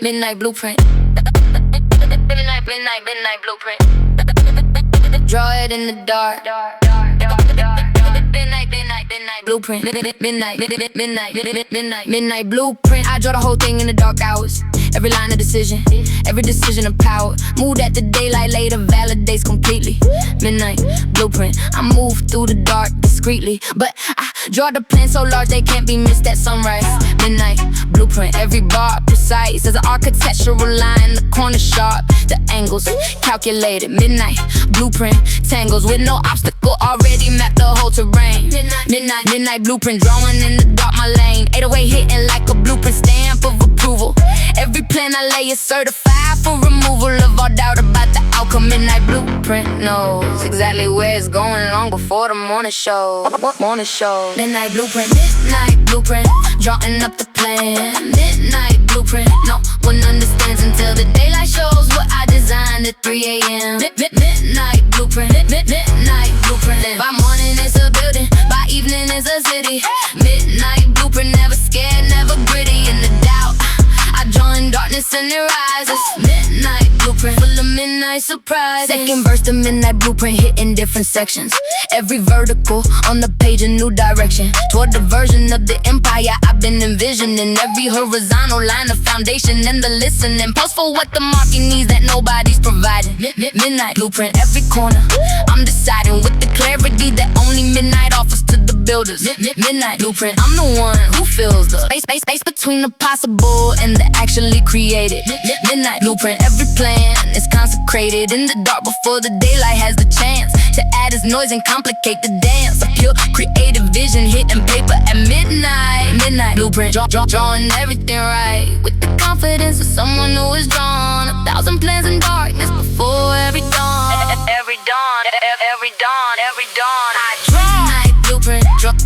Midnight blueprint. Midnight blueprint. Draw it in the dark. Midnight blueprint. Midnight blueprint. I draw the whole thing in the dark hours. Every line a decision, every decision a power. Move at the daylight later, validates completely. Midnight blueprint. I move through the dark discreetly, but I draw the plan so large they can't be missed at sunrise. Midnight blueprint. Every bar precise as an architectural line. The corner sharp, the angles calculated. Midnight blueprint. Tangles with no obstacle, already mapped the whole terrain. Midnight blueprint. Drawing in the dark, my lane. 808 hitting like a blueprint, stamp of approval. Every plan I lay is certified for removal of all doubt about the outcome. Midnight blueprint knows exactly where it's going long before the morning show. Midnight blueprint. Midnight blueprint. Drawing up the plan. Midnight blueprint. No one understands until the daylight shows what I designed at 3 a.m. Midnight blueprint. Midnight blueprint. By morning it's a building, by evening it's a city. Midnight blueprint. Never scared, never gritty in the doubt. I join darkness and it rises. Midnight blueprint, full of midnight surprises. Second verse, the midnight blueprint hitting different sections. Every vertical on the page, a new direction toward the version of the empire I've been envisioning. Every horizontal line, a foundation and the listening. Post for what the market needs that nobody's providing. Midnight blueprint, every corner I'm deciding with the clarity that only midnight offers to the builders. Midnight blueprint, I'm the one who fills the space between the possible and the actually created. Midnight blueprint, every plan is consecrated in the dark before the daylight has the chance to add its noise and complicate the dance. A pure creative vision hitting paper at midnight. Midnight blueprint, drawing everything right with the confidence of someone who has drawn 1,000 plans in darkness before every dawn. Every dawn. I draw. Midnight blueprint,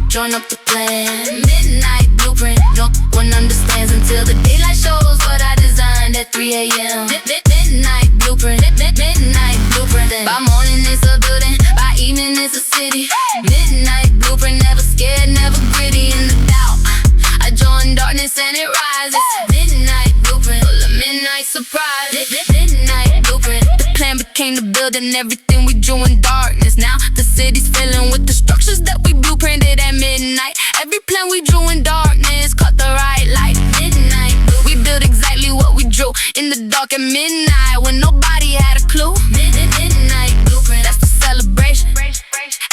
drawing up the plan. Midnight blueprint, no one understands until the daylight shows what I designed at 3 a.m. Midnight blueprint. Midnight blueprint. By morning it's a building, by evening it's a city. Midnight blueprint, never scared, never gritty in the doubt. I join darkness and it rises. Midnight blueprint, full of midnight surprise. Midnight blueprint. The plan became the building, everything we drew in darkness. Now the city's filling with the structures that we blueprinted at midnight. Every plan we drew in darkness caught the right light. Midnight, we built exactly what we drew in the dark at midnight when nobody had a clue. Midnight blueprint, that's the celebration.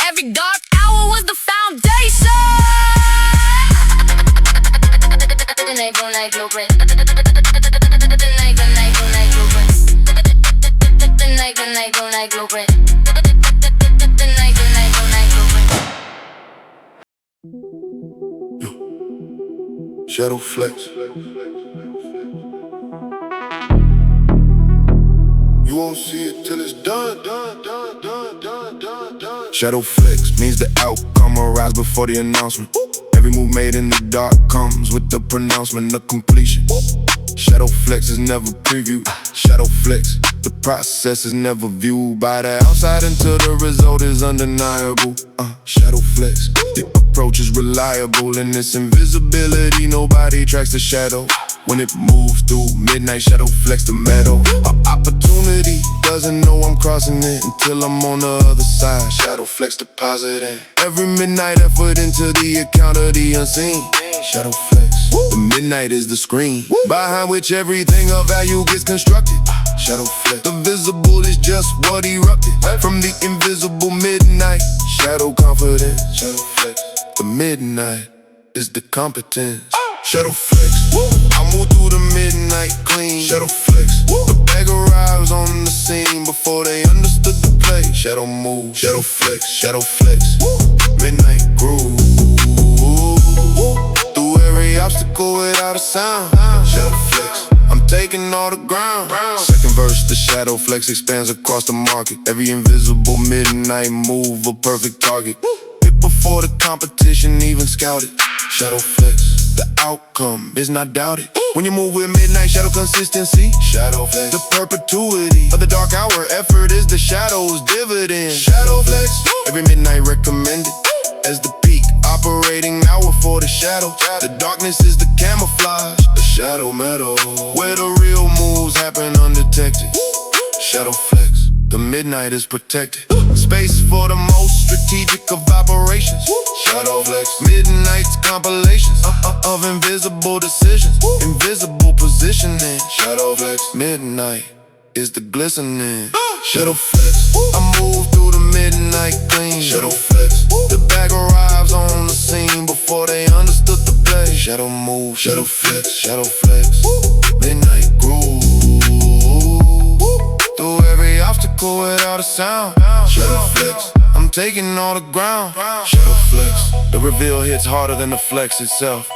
Every dark hour was the foundation. Midnight blueprint. Midnight blueprint. Shadow flex. You won't see it till it's done. Shadow flex means the outcome will rise before the announcement. Every move made in the dark comes with the pronouncement of completion. Shadow flex is never previewed. Shadow flex, the process is never viewed by the outside until the result is undeniable. Shadow flex, the approach is reliable. In this invisibility, nobody tracks the shadow. When it moves through midnight, shadow flex the meadow. Opportunity doesn't know I'm crossing it until I'm on the other side. Shadow flex depositing every midnight effort into the account of the unseen. Shadow flex, the midnight is the screen behind which everything of value gets constructed. Shadow flex, the visible is just what erupted from the invisible midnight. Shadow confidence, shadow flex, the midnight is the competence. Shadow flex, I move through the midnight clean. Shadow flex, the bag arrives on the scene before they understood the play. Shadow move, shadow flex, midnight groove. Through every obstacle without a sound. Shadow flex, I'm taking all the ground. Second verse, the shadow flex expands across the market. Every invisible midnight move, a perfect target. Pick before the competition even scouted. Shadow flex, the outcome is not doubted. When you move with midnight, shadow consistency. Shadow flex, the perpetuity of the dark hour. Effort is the shadow's dividend. Shadow flex, every midnight recommended as the peak operating hour for the shadow. The darkness is the camouflage. The Shadow metal, where the real moves happen undetected. Shadow flex, the midnight is protected. Space for the most strategic of operations. Shadow flex, midnight's compilations of invisible decisions, invisible positioning. Shadow flex, midnight is the glistening. Shadow flex, I move through the midnight clean. Shadow flex, the bag arrives on the scene before they understood the play. Shadow move, shadow flex, midnight groove. Through every obstacle without a sound. Shadow flex, I'm taking all the ground. Shadow flex, the reveal hits harder than the flex itself.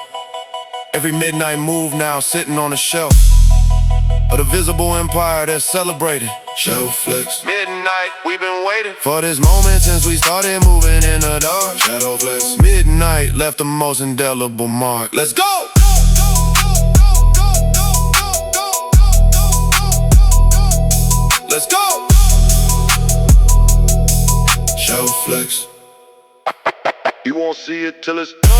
Every midnight move now sitting on a shelf of the visible empire that's celebrating. Shadow flex, midnight, we've been waiting for this moment since we started moving in the dark. Shadow flex, midnight left the most indelible mark. Let's go! Let's go! Shadow flex, you won't see it till it's done.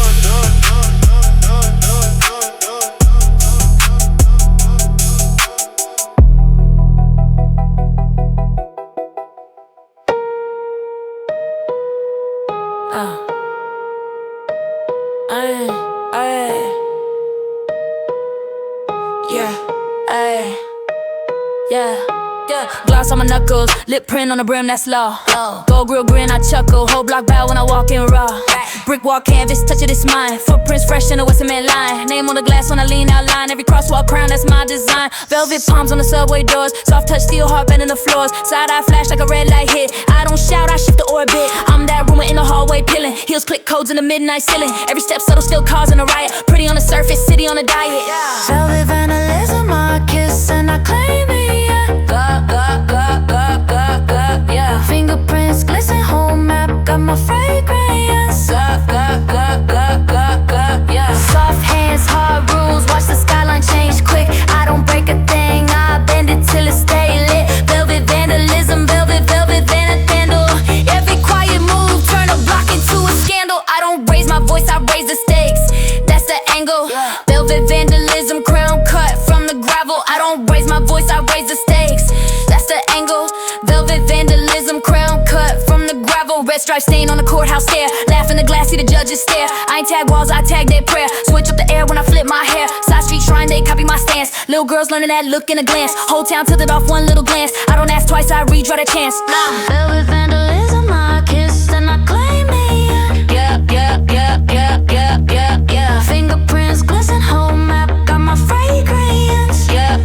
Gloss on my knuckles, lip print on the brim, that's law. Gold grill grin, I chuckle, whole block bow when I walk in raw. Brick wall canvas, touch it, it's mine. Footprints fresh in the Western Man line. Name on the glass when I lean out line. Every crosswalk crown, that's my design. Velvet palms on the subway doors, soft touch steel heart bending the floors. Side eye flash like a red light hit. I don't shout, I shift the orbit. I'm that rumor in the hallway peeling. Heels click codes in the midnight ceiling. Every step subtle, still causing a riot. Pretty on the surface, city on a diet. Velvet vandalism, I kiss and I claim it. Yeah. Fingerprints glisten, home map, got my fragrance. Yeah. Soft hands, hard rules, watch the skyline change quick. I don't break a thing, I bend it till it stay lit. Velvet vandalism, velvet vandal. Every quiet move, turn a block into a scandal. I don't raise my voice, I raise the stakes. That's the angle. Velvet vandalism, crown cut from the gravel. I don't raise my voice, I raise the stakes. That's the angle. Velvet vandalism, crown cut from the gravel. Red stripe stain on the courthouse stair. Laugh in the glass, see the judges stare. I ain't tag walls, I tag their prayer. Switch up the air when I flip my hair. Side street shrine, they copy my stance. Little girls learning that look in a glance. Whole town tilted off one little glance. I don't ask twice, I redraw the chance. Velvet vandalism, I kiss and I claim it. Yeah. Fingerprints glisten, home map, got my fragrance. Yeah.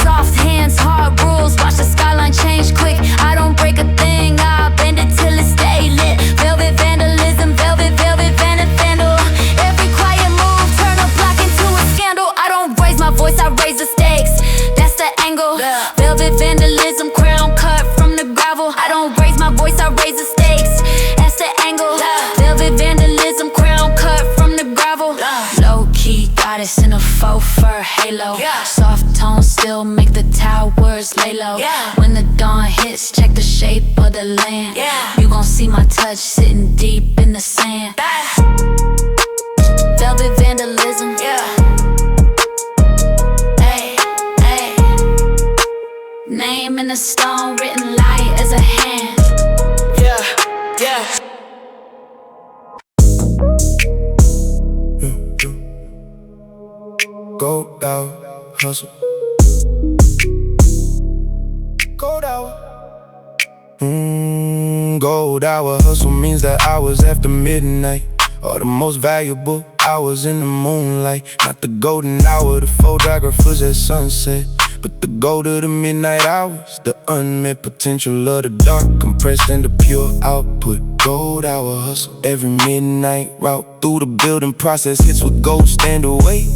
Soft hands, hard rules, watch the skyline change quick. I don't break a thing, I bend it till it stay lit. Velvet vandalism, velvet vandal. Every quiet move, turn a block into a scandal. I don't raise my voice, I raise the stakes. That's the angle. Velvet vandalism, crown cut from the gravel. I don't raise my voice, I raise the stakes. That's the angle. Velvet vandalism, crown cut from the gravel. Low key goddess in a faux fur halo. Soft tones still make the towers lay low. When the dawn hits, check the shape of the land. You gon' see my touch sitting deep in the sand. Velvet vandalism. Hey. Name in the stone, written light as a hand. Gold hour, hustle. Gold hour. Gold hour hustle means that hours after midnight are the most valuable hours in the moonlight. Not the golden hour, the photographers at sunset, but the gold of the midnight hours, the unmet potential of the dark, compressed into pure output. Gold hour hustle. Every midnight route through the building process hits with gold, stand away.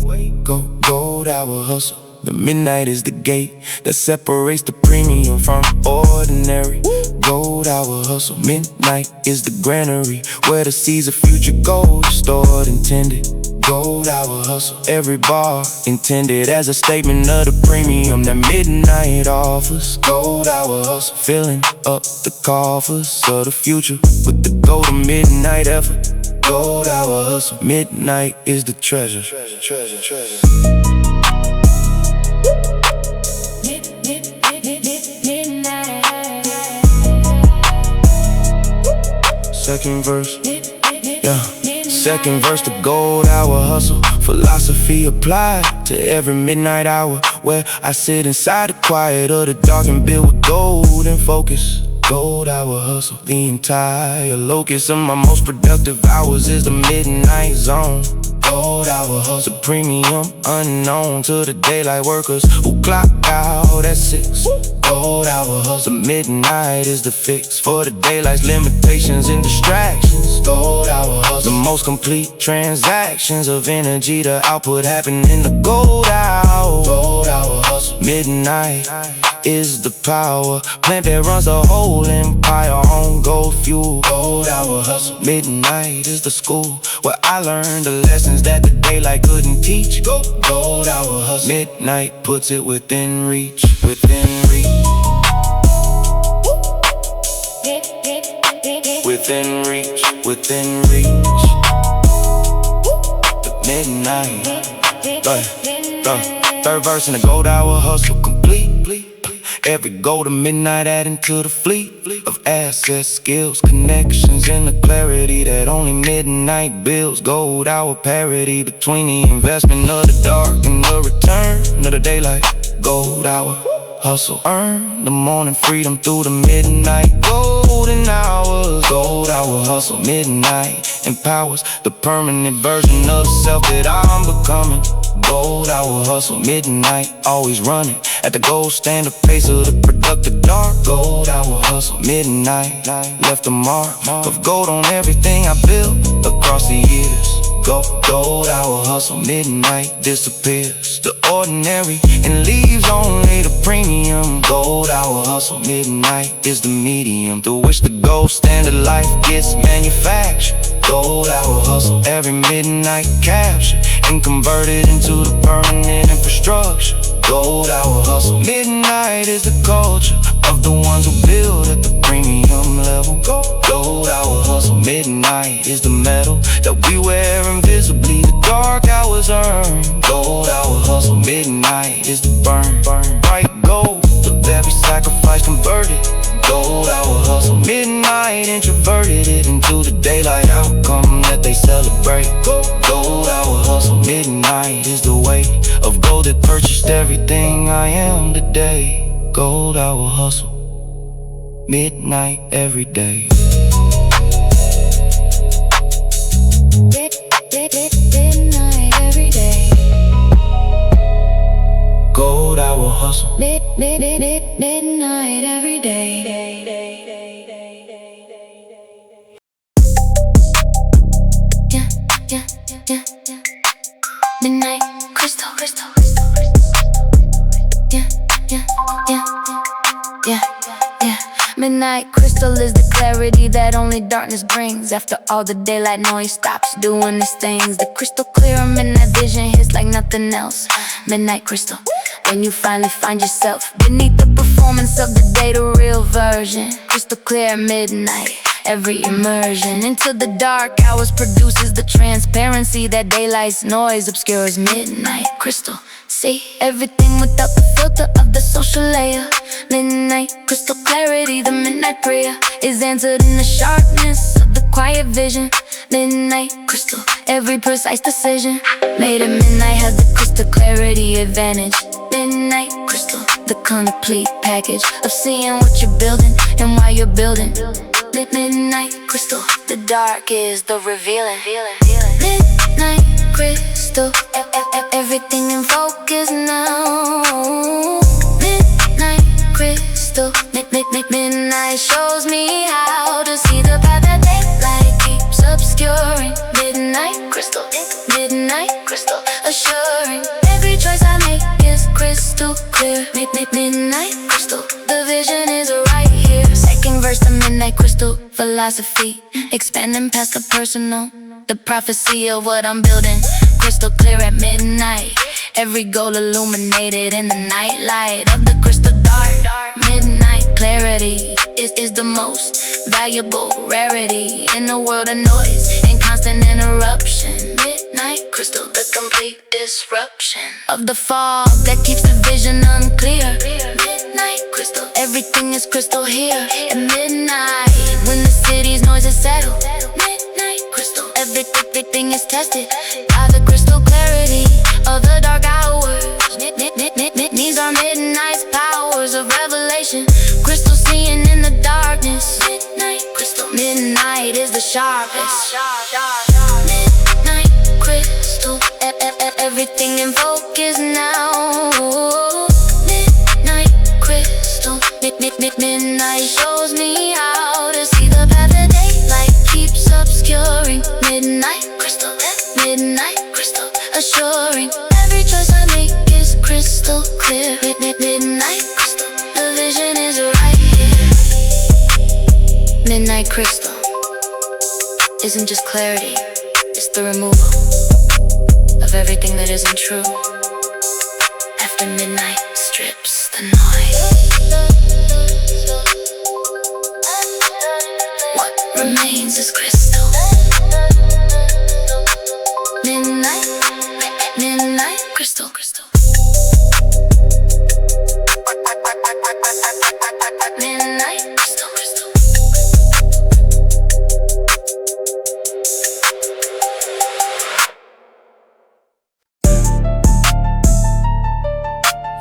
Gold hour hustle. The midnight is the gate that separates the premium from ordinary. Gold hour hustle. Midnight is the granary where the seeds of future gold are stored, intended. Gold hour hustle. Every bar intended as a statement of the premium that midnight offers. Gold hour hustle. Filling up the coffers of the future with the golden midnight effort. Gold hour hustle. Midnight is the treasure. Second verse, yeah. Second verse, the gold hour hustle. Philosophy applied to every midnight hour, where I sit inside the quiet of the dark and build with gold and focus. Gold hour hustle, the entire locus of my most productive hours is the midnight zone. Gold hour hustle, premium unknown to the daylight workers who clock out at 6. Gold hour hustle, midnight is the fix for the daylight's limitations and distractions. Gold hour hustle, the most complete transactions of energy to output happen in the gold hour. Gold hour hustle, midnight is the power plant that runs the whole empire on gold fuel. Gold hour hustle, midnight is the school where I learned the lessons that the daylight couldn't teach. Gold hour hustle, midnight puts it within reach, within reach. Within reach, within reach. The midnight, third verse in the gold hour hustle complete. Every goal to midnight adding to the fleet of assets, skills, connections, and the clarity that only midnight builds. Gold hour parity between the investment of the dark and the return of the daylight. Gold hour hustle, earn the morning freedom through the midnight golden hours. Gold hour hustle, midnight empowers the permanent version of the self that I'm becoming. Gold hour hustle, midnight always running at the gold standard pace of the productive dark. Gold hour hustle, midnight left a mark of gold on everything I built across the years. Gold hour hustle, midnight disappears the ordinary and leaves only the premium. Gold hour hustle, midnight is the medium through which the gold standard life gets manufactured. Gold hour hustle, every midnight captured and converted into the permanent infrastructure. Gold hour hustle, midnight is the culture of the ones who build at the premium level. Gold hour hustle, midnight is the metal that we wear invisibly, the dark hours earn. Gold hour hustle, midnight is the burn, bright gold of every sacrifice converted. Gold hour hustle, midnight introverted it into the daylight outcome that they celebrate. Gold hour hustle, midnight is the weight of gold that purchased everything I am today. Gold hour hustle, midnight every day. Midnight every day. Gold hour hustle, Midnight every day. Yeah. Midnight crystal. Yeah. Midnight crystal is the clarity that only darkness brings. After all the daylight noise stops doing its things, the crystal clear midnight vision hits like nothing else. Midnight crystal, when you finally find yourself beneath the performance of the day, the real version. Crystal clear midnight, every immersion into the dark hours produces the transparency that daylight's noise obscures. Midnight crystal, see everything without the filter of the social layer. Midnight crystal clarity, the midnight prayer is answered in the sharpness of the quiet vision. Midnight crystal, every precise decision made at midnight has the crystal clarity advantage. Midnight crystal, the complete package of seeing what you're building and why you're building. Midnight crystal, the dark is the revealing. Midnight crystal, everything in focus now. Midnight crystal, midnight shows me how to see the path that daylight keeps obscuring. Midnight crystal, assuring every choice I make is crystal clear. Midnight crystal, the vision is right here. Second verse, the midnight crystal philosophy, expanding past the personal, the prophecy of what I'm building. Crystal clear at midnight, every goal illuminated in the night light of the crystal dark. Midnight clarity is the most valuable rarity in a world of noise and constant interruption. Midnight crystal, the complete disruption of the fog that keeps the vision unclear. Midnight crystal, everything is crystal here. At midnight, when the city's noises settle. Midnight crystal, everything is tested by the crystal clarity of the dark hours. These are midnight's powers of revelation. Crystal seeing in the darkness. Midnight crystal, midnight is the sharpest. Midnight crystal, everything in focus now. Midnight crystal, midnight shows me how to see the path that daylight keeps obscuring. Midnight crystal, assuring every choice I make is crystal clear. Midnight crystal, the vision is right here. Midnight crystal isn't just clarity, it's the removal of everything that isn't true. After midnight strips the noise, what remains is crystal. Midnight crystal. Midnight crystal.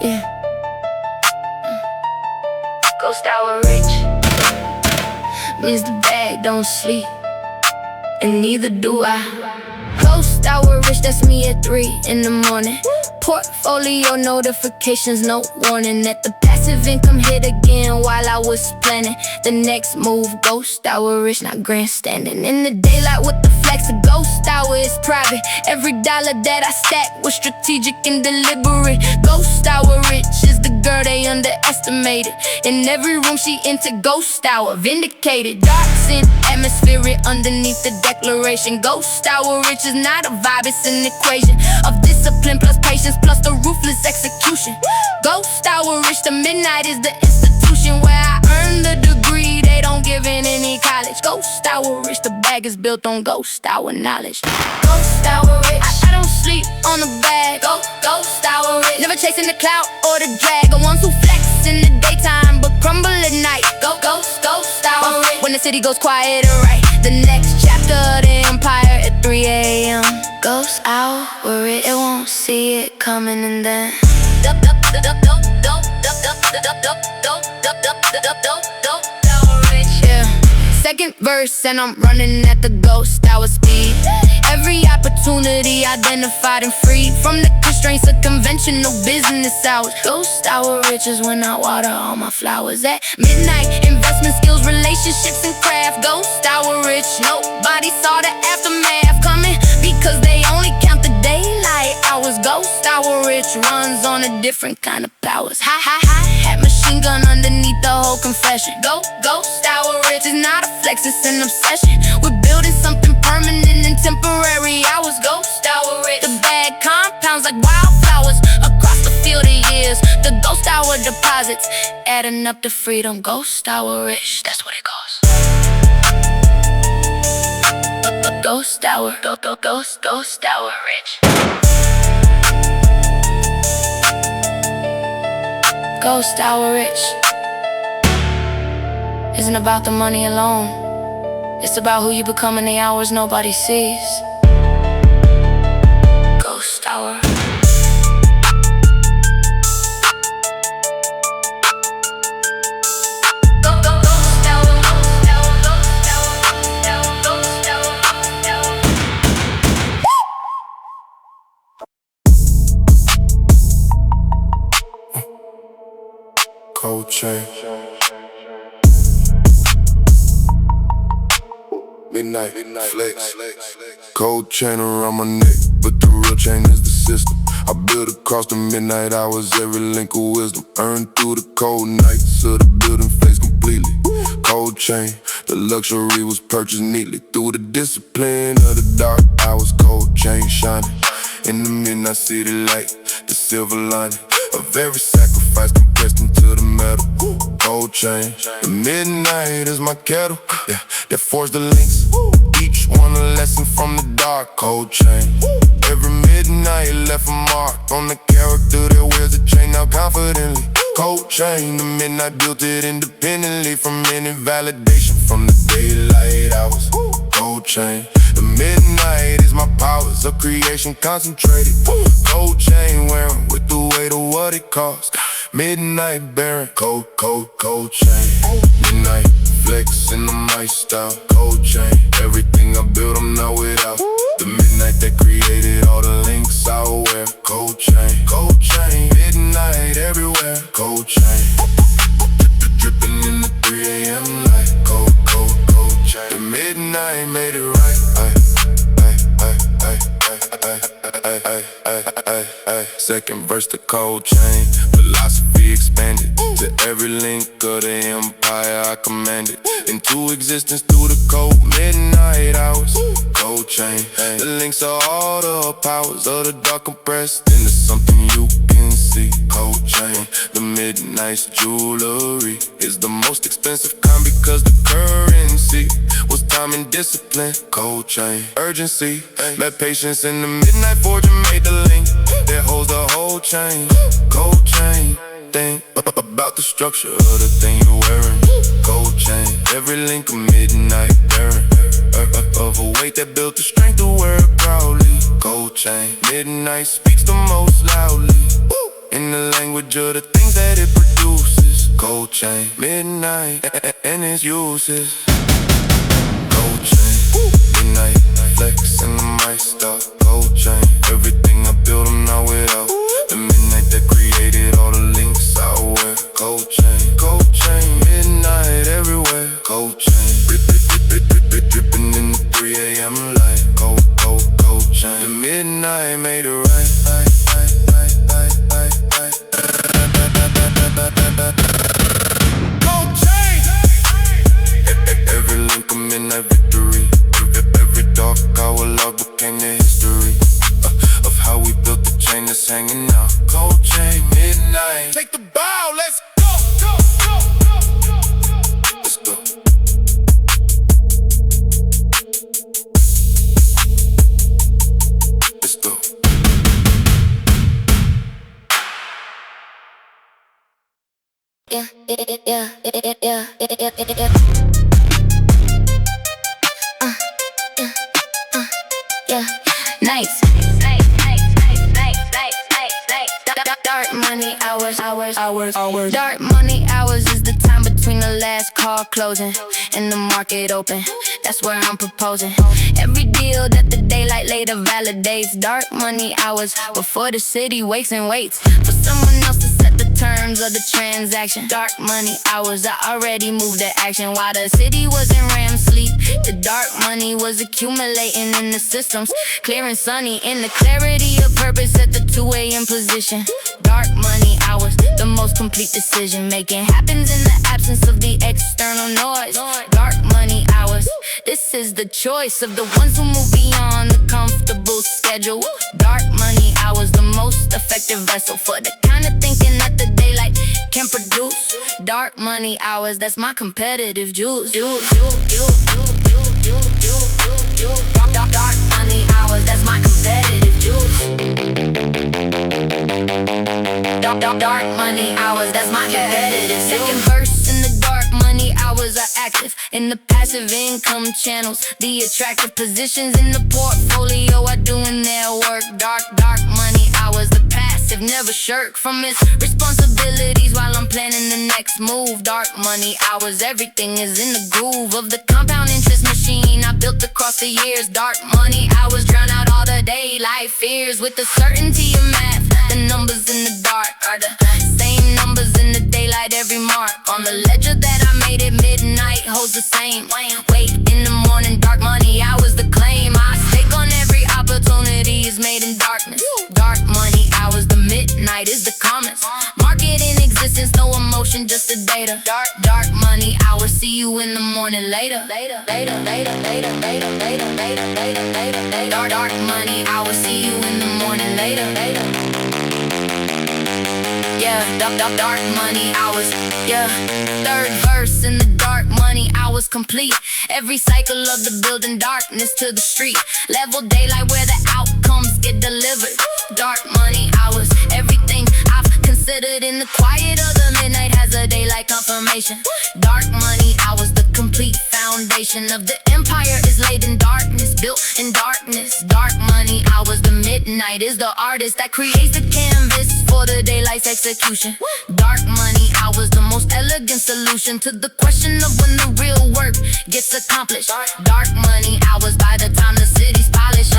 Yeah. Ghost hour rich means the bag don't sleep, and neither do I. Ghost hour rich, that's me at 3 in the morning. Portfolio notifications, no warning that the passive income hit again while I was planning the next move. Ghost hour rich, not grandstanding. In the daylight with the flex, the ghost hour is private. Every dollar that I stack was strategic and deliberate. Ghost hour rich is the girl they underestimated. In every room she entered, ghost hour vindicated. Dark sin, atmospheric underneath the declaration. Ghost hour rich is not a vibe, it's an equation of discipline plus patience plus the ruthless execution. Ghost hour rich, the midnight is the institution where I earned the degree they don't give in any college. Ghost hour rich, the bag is built on ghost hour knowledge. Ghost hour rich, I don't sleep on the bag. Ghost hour rich, never chasing the clout or the drag. The ones who flex in the daytime but crumble at night. Ghost hour rich, when the city goes quiet, right? The next chapter of the empire at 3 a.m. Ghost hour rich, it won't see it coming and then yeah. Second verse and I'm running at the ghost hour speed. Every opportunity identified and freed from the constraints of conventional business hours. Ghost hour rich is when I water all my flowers. At midnight, investment skills, relationships, and craft. Ghost hour rich, nobody saw the aftermath coming because they only count the daylight hours. Ghost hour rich runs on a different kind of powers. Hat machine gun underneath the whole confession. Ghost hour rich is not a flex, it's an obsession. We're building something permanent and temporary hours. Ghost hour rich, the bag compounds like wildflowers across the field of years. The ghost hour deposits adding up to freedom. Ghost hour rich, that's what it goes. Ghost hour, ghost hour rich. Ghost hour rich isn't about the money alone. It's about who you become in the hours nobody sees. Ghost hour. Cold chain. Midnight flex. Cold chain around my neck, but the real chain is the system. I build across the midnight hours, every link of wisdom. Earned through the cold nights, so the building fades completely. Cold chain, the luxury was purchased neatly. Through the discipline of the dark hours, cold chain shining. In the midnight city light, the silver lining of every sacrifice compressed into the metal. Gold chain, the midnight is my kettle, yeah, that forged the links. Each one learn a lesson from the dark. Cold chain. Every midnight left a mark on the character that wears a chain now confidently. Cold chain, the midnight built it independently from any validation from the daylight hours. Cold chain, the midnight is my powers of creation concentrated. Cold chain wearing with the weight of what it costs. Midnight bearing, cold chain. Midnight flex in the my style. Cold chain, everything I built I'm not without. The midnight that created all the links I wear. Cold chain, midnight everywhere. Cold chain, dripping in the 3 a.m. light. Cold chain, the midnight made it right. Second verse, the cold chain. Philosophy expanded to every link of the empire I commanded into existence through the cold midnight hours. Cold chain, the links are all the powers of the dark compressed into something you can see. Cold chain, the midnight's jewelry is the most expensive kind because the currency was time and discipline. Cold chain, urgency, met patience in the midnight forge and made the link that holds the whole chain. Cold chain, think about the structure of the thing you're wearing. Cold chain, every link of midnight bearing of a weight that built the strength to wear it proudly. Cold chain, midnight speaks the most loudly in the language of the things that it produces. Cold chain, midnight and its uses. Cold chain, midnight flex in the my style. Cold chain, everything I built I'm not without. The midnight that created all the links I wear. Cold chain, midnight everywhere. Cold chain, dripping in the 3 a.m. light. Cold chain, the midnight made it right. Cold chain, every link of midnight victory. Every dark hour log became the history of how we built the chain that's hanging out. Cold chain, midnight. Take the bow, let's go. Let's go. Let's go. Nights. Dark money hours. Dark money hours is the time between the last call closing and the market open. That's where I'm proposing. Every deal that the daylight later validates. Dark money hours before the city wakes and waits for someone else to set the terms of the transaction. Dark money hours, I already moved to action while the city was in REM sleep. The dark money was accumulating in the systems, clear and sunny in the clarity of purpose at the 2 a.m. position. Dark money hours, the most complete decision making happens in the absence of the external noise. Dark money hours, this is the choice of the ones who move beyond the comfortable schedule. Dark money hours, the most effective vessel for the kind of thinking that the daylight can produce. Dark money hours, that's my competitive juice. Dark money hours, that's my competitive juice. Dark money hours, that's my competitive juice. Second verse in the dark money hours are active in the passive income channels. The attractive positions in the portfolio are doing their work. Dark money hours, the passive never shirk from its responsibilities while I'm planning the next move. Dark money hours, everything is in the groove of the compound interest machine I built across the years. Dark money hours drown out all the daylight fears with the certainty of math. The numbers in the dark are the same numbers in the daylight. Every mark on the ledger that I made at midnight holds the same weight in the morning. Dark money hours, the claim I stake on every opportunity is made in darkness. Dark money hours, the midnight is the comments. Market in existence, no emotion, just the data. Dark money hours, see you in the morning later. Dark money hours, see you in the morning later. Yeah, dark money hours. Yeah, third verse in the dark money hours. was complete. Every cycle of the building, darkness to the street. Level daylight where the outcomes get delivered. Dark money hours, everything I've considered in the quiet of the midnight has a daylight confirmation. Dark money hours, the complete foundation of the empire is laid in darkness, built in darkness. Dark money hours, the midnight is the artist that creates the canvas for the daylight's execution. Dark money hours, the most elegant solution to the question of when the real work gets accomplished. Dark money hours, by the time the city's polished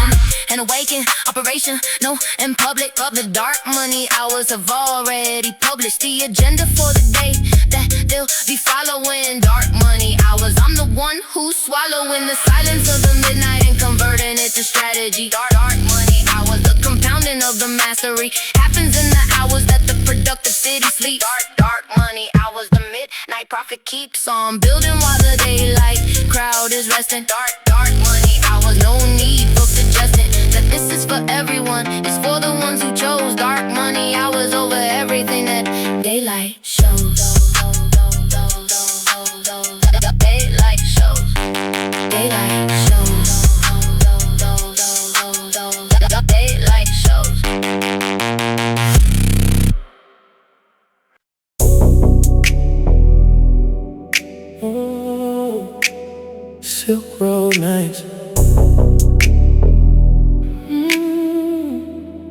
and awakened, operational in public. The dark money hours have already published the agenda for the day that they'll be following. Dark money hours, I'm the one who's swallowing the silence of the midnight and converting it to strategy. Dark money hours, the compounding of the mastery happens in the hours that the productive city sleeps. Dark money hours, the midnight prophet keeps on building while the daylight crowd is resting. Dark money hours, no need for suggesting that this is for everyone. It's for the ones who chose dark money hours over everything that daylight shows. Daylight shows. Daylight shows. Daylight shows. Silk Road nights.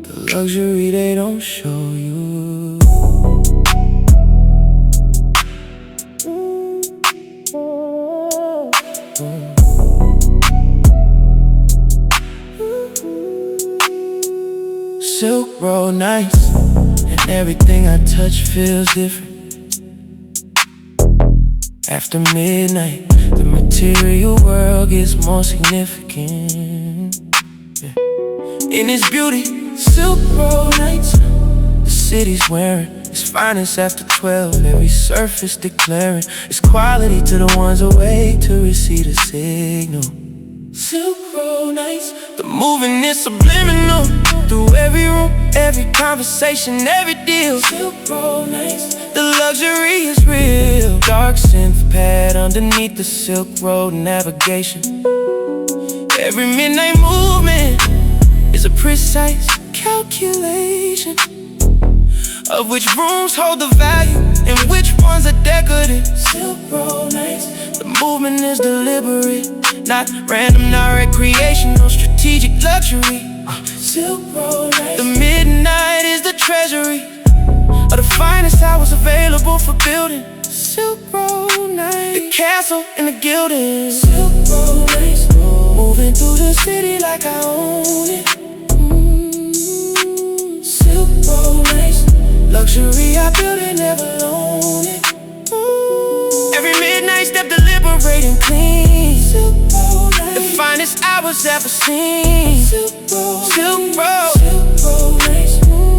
The luxury they don't show you. Silk Road nights, and everything I touch feels different. After midnight, the material world gets more significant. In its beauty, Silk Road nights, the city's wearing its finest after 12. Every surface declaring its quality to the ones awake to receive the signal. Silk Road nights, the moving is subliminal through every room, every conversation, every deal. Silk Road nights, the luxury is real. Dark synth pad underneath the Silk Road navigation. Every midnight movement is a precise calculation of which rooms hold the value and which ones are decorative. Silk Road nights, the movement is deliberate, not random, not recreational, strategic luxury. Silk Road nights, the midnight is the treasury of the finest hours available for building. Silk Road nights, the castle and the gilding. Silk Road nights, moving through the city like I own it. Silk Road nights, luxury I build it, never own it. Every midnight step deliberating clean. Silk Road nights, the finest hours ever seen. Silk Road, Silk Road, Silk Road nights,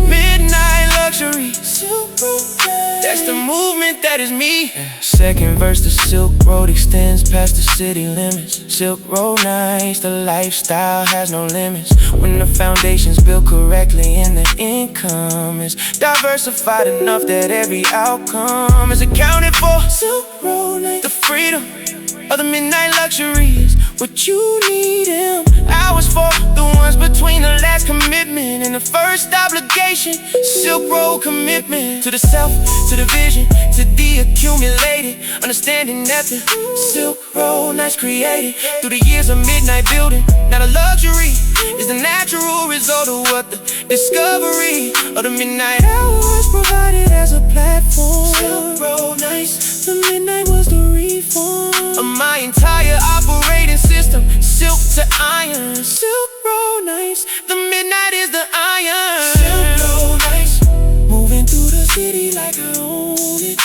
midnight luxury. Silk Road nights, that's the movement that is me. Second verse, the Silk Road extends past the city limits. Silk Road nights, the lifestyle has no limits. When the foundation's built correctly and the income is diversified enough that every outcome is accounted for. Silk Road nights, the freedom of the midnight luxury is what you need them hours for. The ones between the last commitment and the first obligation. Silk Road commitment to the self, to the vision, to the accumulated understanding that the Silk Road nights created through the years of midnight building. Not a luxury, it's the natural result of what the discovery of the midnight hours provided as a platform. Silk Road nights, the midnight was the reform of my entire operating system. Silk to iron. Silk Road nights, the midnight is the iron. Silk Road nights, moving through the city like I own it.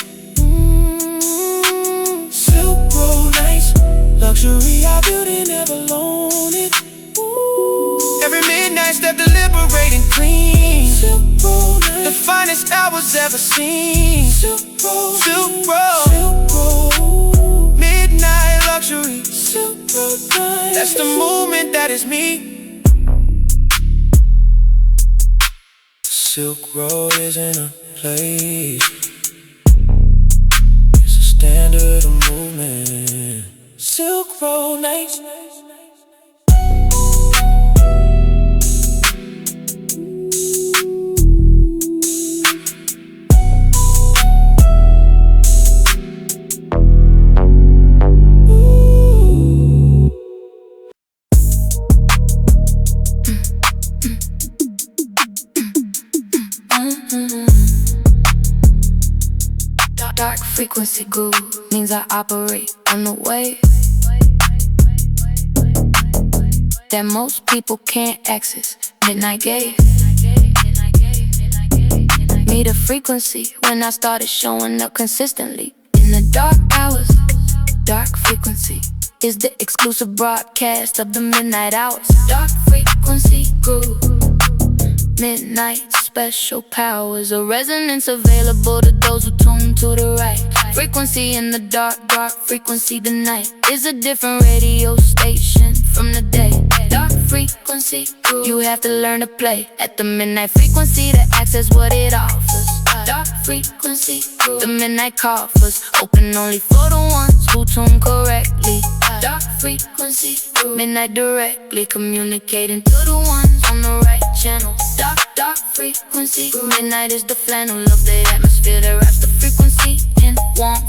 Silk Road nights, luxury I build it, never loan it. Every midnight step deliberating clean. Silk Road nights, the finest hours ever seen. Silk Road, Silk Road, Silk Road, midnight luxury. Silk Road nights, that's the movement that is me. Silk Road isn't a place, it's a standard of movement. Pro nights. Dark frequency groove means I operate on the wave that most people can't access. Midnight gave me the frequency when I started showing up consistently in the dark hours. Dark frequency is the exclusive broadcast of the midnight hours. Dark frequency groove, midnight special powers, a resonance available to those who tune to the right frequency. In the dark frequency, the night is a different radio station from the day. Dark frequency groove, you have to learn to play at the midnight frequency to access what it offers. Dark frequency groove, the midnight coffers open only for the ones who tune correctly. Dark frequency groove, midnight directly communicating to the ones on the right channel. Dark frequency groove, midnight is the flannel of the atmosphere that wraps the frequency in warmth.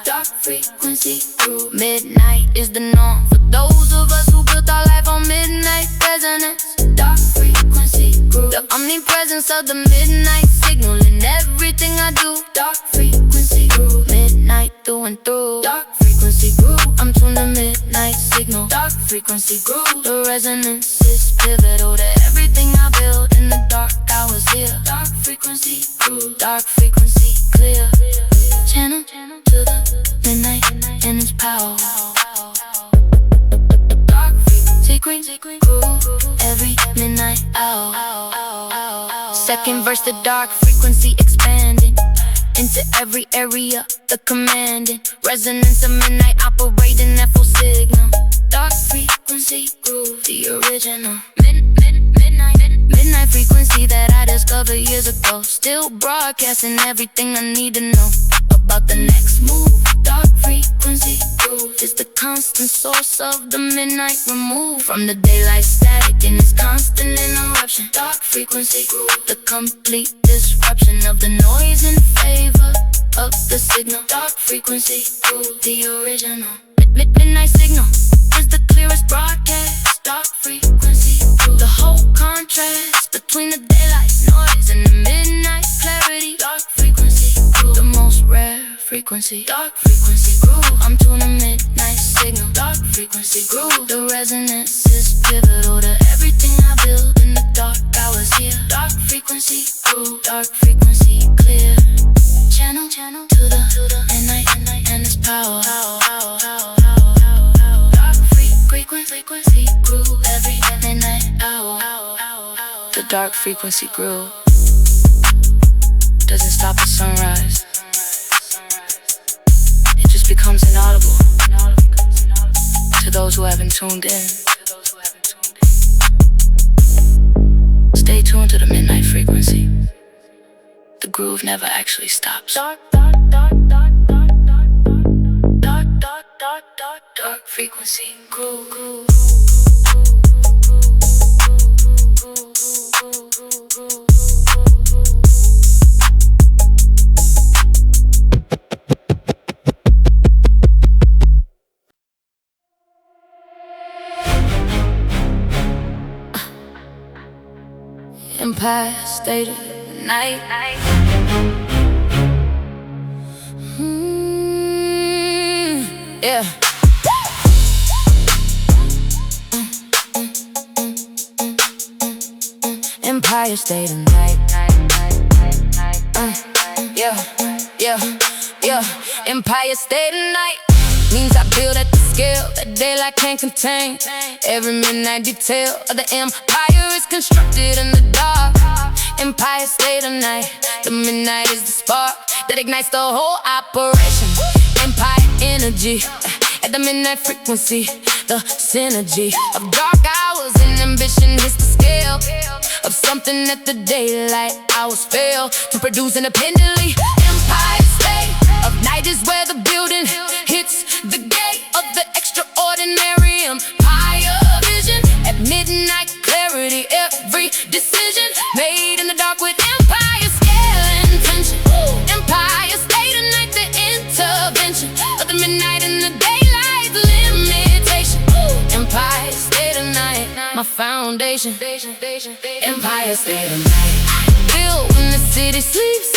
Dark frequency groove, midnight is the norm for those of us who built our life on midnight resonance. Dark frequency groove, the omnipresence of the midnight signal in everything I do. Dark frequency groove, midnight through and through. Dark frequency groove, I'm tuned to midnight signal. Dark frequency groove, the resonance is pivotal to everything I build in the dark hours here. Dark frequency groove, dark frequency clear. Channel to the midnight and its power. Dark frequency groove, every midnight hour. Second verse, the dark frequency expanding into every area, the commanding resonance of midnight operating at full signal. Dark frequency groove, the original midnight frequency that I discovered years ago. Still broadcasting everything I need to know about the next move. Dark frequency groove is the constant source of the midnight remove from the daylight static in its constant interruption. Dark frequency groove, the complete disruption of the noise in favor of the signal. Dark frequency groove, the original midnight signal is the clearest broadcast. Dark frequency groove, the whole contrast between the daylight noise and the midnight clarity. Dark frequency groove, the most rare frequency. Dark frequency groove, I'm tuned to midnight signal. Dark frequency groove, the resonance is pivotal to everything I build in the dark hours here. Dark frequency groove, dark frequency clear. Channel to the midnight and its power. Dark frequency groove, every midnight hour. The dark frequency groove doesn't stop at sunrise. It just becomes inaudible to those who haven't tuned in. Stay tuned to the midnight frequency. The groove never actually stops. Dark frequency groove. Empire State of Night. Yeah. Empire State of Night. Yeah. Empire State of Night means I build at the scale that daylight can't contain. Every midnight detail of the empire is constructed in the dark. Empire State of Night. The midnight is the spark that ignites the whole operation. Empire energy at the midnight frequency. The synergy of dark hours and ambition hits the scale of something that the daylight hours fail to produce independently. Empire State of Night is where the building hits the gate of the extraordinary. extraordinary empire vision. At midnight, clarity, every decision made in the dark with empire scale and intention. Empire state of night, the intervention of the midnight and the daylight limitation. Empire state of night, my foundation. Empire state of night, built when the city sleeps.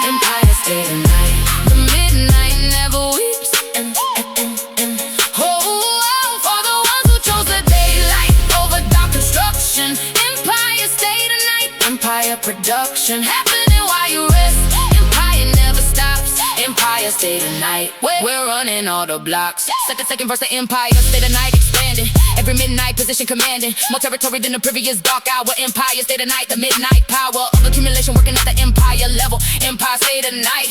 Empire state of night, the midnight never weeps. Oh, for the ones who chose the daylight over dark construction. Empire state of night, empire production happening while you rest. Empire never stops. Empire state of night, we're running all the blocks. Second verse, the empire state of night expanding. Every midnight position commanding more territory than the previous dark hour. Empire state of night, the midnight power of accumulation working at the empire level. Empire state of night,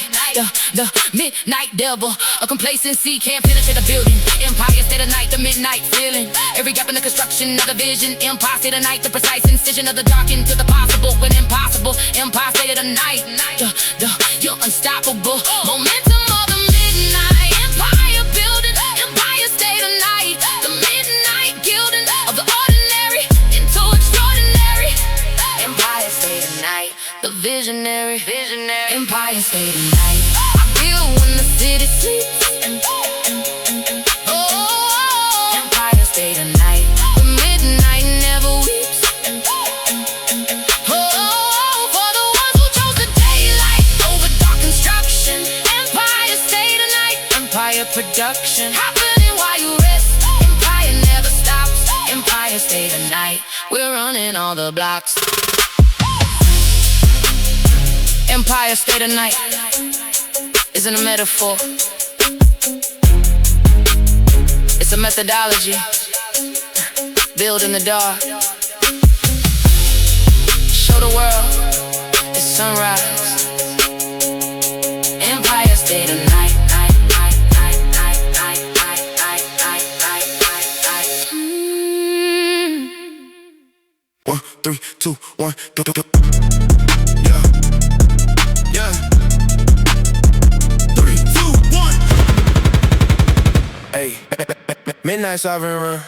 the midnight devil of complacency can't penetrate the building. Empire state of night, the midnight feeling. Every gap in the construction of the vision. Empire state of night, the precise incision of the dark into the possible when impossible. Empire state of the night, you're unstoppable. Momentum of the midnight empire building. Empire state of night, the midnight gilding of the ordinary into extraordinary. Empire state of night, the visionary. Empire state of night, I feel when the city sleeps. Oh, empire state of night, the midnight never weeps. Oh, for the ones who chose the daylight over dark construction. Empire state of night, empire production happening while you rest. Empire never stops. Empire state of night, we're running all the blocks. Empire state of night isn't a metaphor, it's a methodology. Build in the dark, show the world it's sunrise. Empire state of night. 1, 3, 2, 1, go. Yeah. 3, 2, 1. Hey, midnight sovereign run.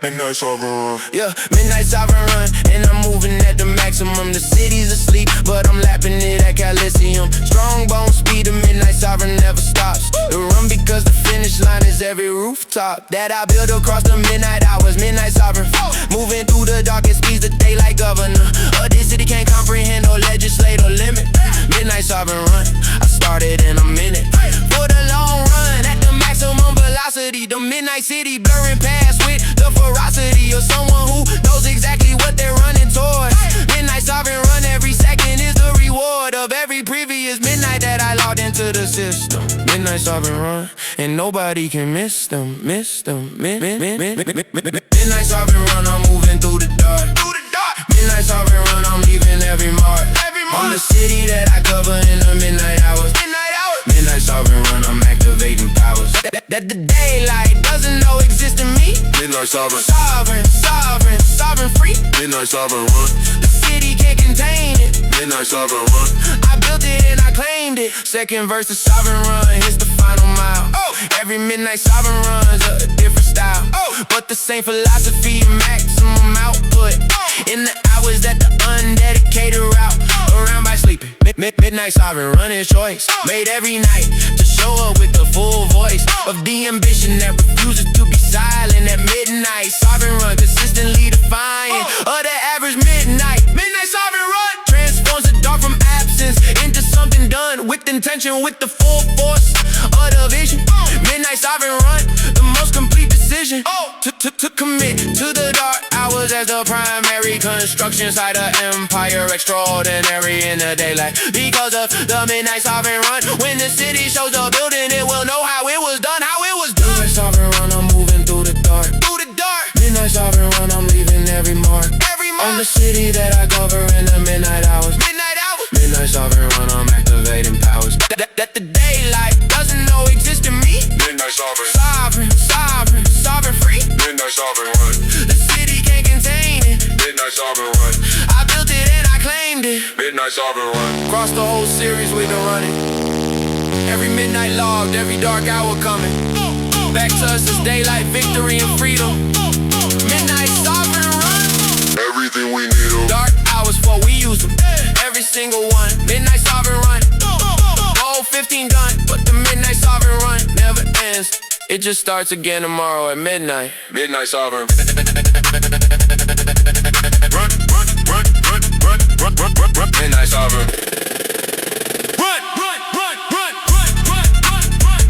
Midnight sovereign run. Yeah, midnight sovereign run, and I'm moving at the maximum. The city's asleep, but I'm lapping it at Coliseum. Strong bone speed, the midnight sovereign never stops. The run because the finish line is every rooftop that I build across the midnight hours. Midnight sovereign, moving through the darkest speeds, the daylight governor. This city can't comprehend or legislate or limit. Midnight sovereign run, I started and I'm in it. For the long run, at the maximum velocity, the midnight city blurring past with the ferocity of someone who knows exactly what they're running towards. Midnight sovereign run, every second is the reward of every previous midnight that I logged into the system. Midnight sovereign run, and nobody can miss them. Midnight sovereign run, I'm moving through the dark. Midnight sovereign run, I'm leaving every mark. On the city that I cover in the midnight hours. Midnight sovereign run, I'm activating powers that the daylight doesn't know exist in me. Midnight sovereign, sovereign free. Midnight sovereign run, the city can't contain it. Midnight sovereign run, I built it and I claimed it. Second verse, the sovereign run hits the final mile. Every midnight sovereign runs a different style, but the same philosophy, maximum output in the hours that the undedicated route around by sleeping. Midnight sovereign run is choice made every night to show up with the full voice of the ambition that refuses to be silent. At midnight sovereign run, consistently defiant of the average midnight. Midnight sovereign run transforms the dark from absence into something done with intention, with the full force of the vision. Midnight sovereign run, the most complete decision to commit to the dark hours as the primary construction site of empire. Extraordinary in the daylight because of the midnight sovereign run. When the city shows the building, it will know how it was done. Midnight sovereign run, I'm moving through the dark. Midnight sovereign run, I'm leaving every mark. On the city that I cover in the midnight hours. Midnight sovereign run, I'm activating powers that the daylight doesn't know exist in me. Midnight sovereign, sovereign free. Midnight sovereign run, the city can't contain it. Midnight sovereign run, I built it and I claimed it. Midnight sovereign run, across the whole series we've been running. Every midnight logged, every dark hour coming. Back to us is daylight, victory and freedom. Midnight sovereign run. Everything we need 'em. Dark hours before we use them. Every single one. Midnight sovereign run. Goal 15 done, but the midnight sovereign run never ends. It just starts again tomorrow at midnight. Midnight sovereign. Run. Midnight sovereign. Run, run, run, run, run, run, run.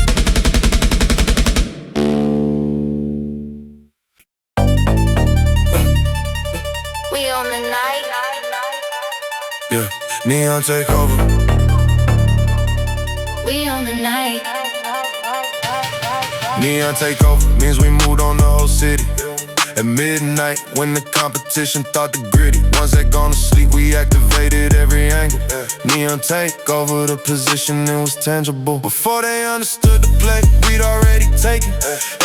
We on the night. Yeah, neon take over. We on the night. Neon take over means we moved on the whole city. At midnight, when the competition thought the gritty ones that gone to sleep, we activated every angle. Neon take over the position, it was tangible. Before they understood the play, we'd already taken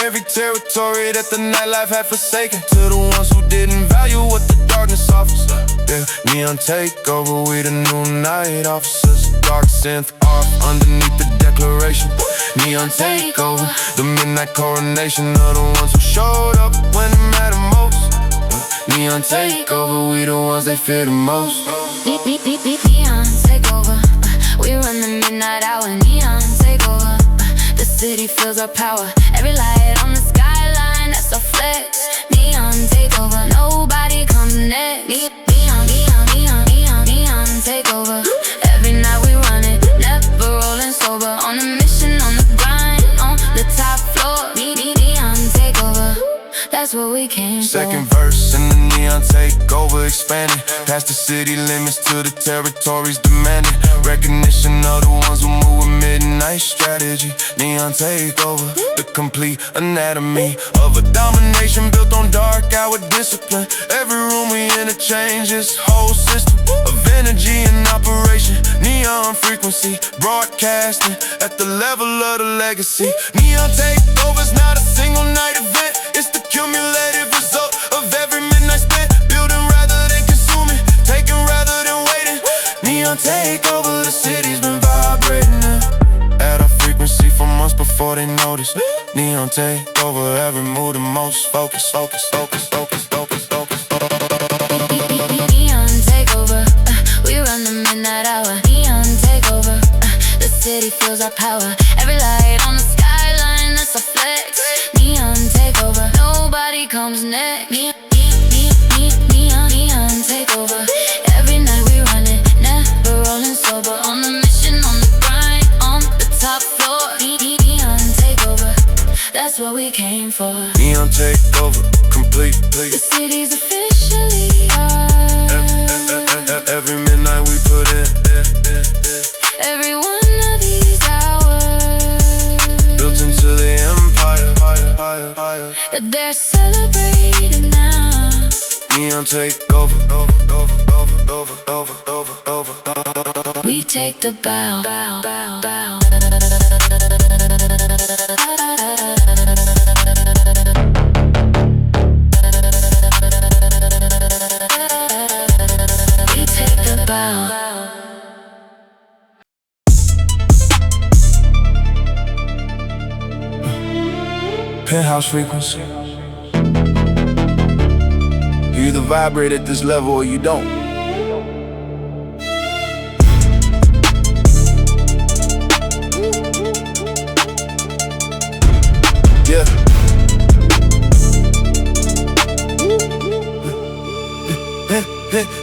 every territory that the nightlife had forsaken. To the ones who didn't value what the darkness offers. Yeah, neon take over, we the new night officers. Dark synth off underneath the declaration. Neon take over, the midnight coronation of the ones who showed up when it mattered most. Neon take over, we the ones they fear the most. Neon take over. We run the midnight hour. Neon take over. The city feels our power. Every light on the skyline, that's our flex. Neon take over. Nobody comes next. Neon take over. Every night we run it, never rolling sober. On a mission, on the grind, on the top floor. Neon take over. That's what we came for. Second verse and the neon takeover expanding past the city limits to the territories demanding recognition of the ones who move with midnight strategy. Neon takeover, the complete anatomy of a domination built on dark hour discipline. Every room we interchange this whole system of energy and operation. Neon frequency broadcasting at the level of the legacy. Neon takeover's not a single night event. It's the cumulative result of every midnight spent. Building rather than consuming, taking rather than waiting. Neon take over, the city's been vibrating at our frequency for months before they notice. Neon take over every mood and most focus. Neon take over. We run the midnight hour. Neon take over. The city feels our power. Every light on the skyline, that's a flex. Neon take over. Nobody comes next. Neon take over. Every night we run it, never rolling sober. On the mission, on the grind, on the top floor. Neon take over. That's what we came for. Neon take over, complete. The city's officially ours. Every midnight we put in. Every one of these hours Built into the empire. that they're celebrating now. Neon take over. We take the bow. We take the bow. Penthouse frequency. You either vibrate at this level or you don't. Yeah.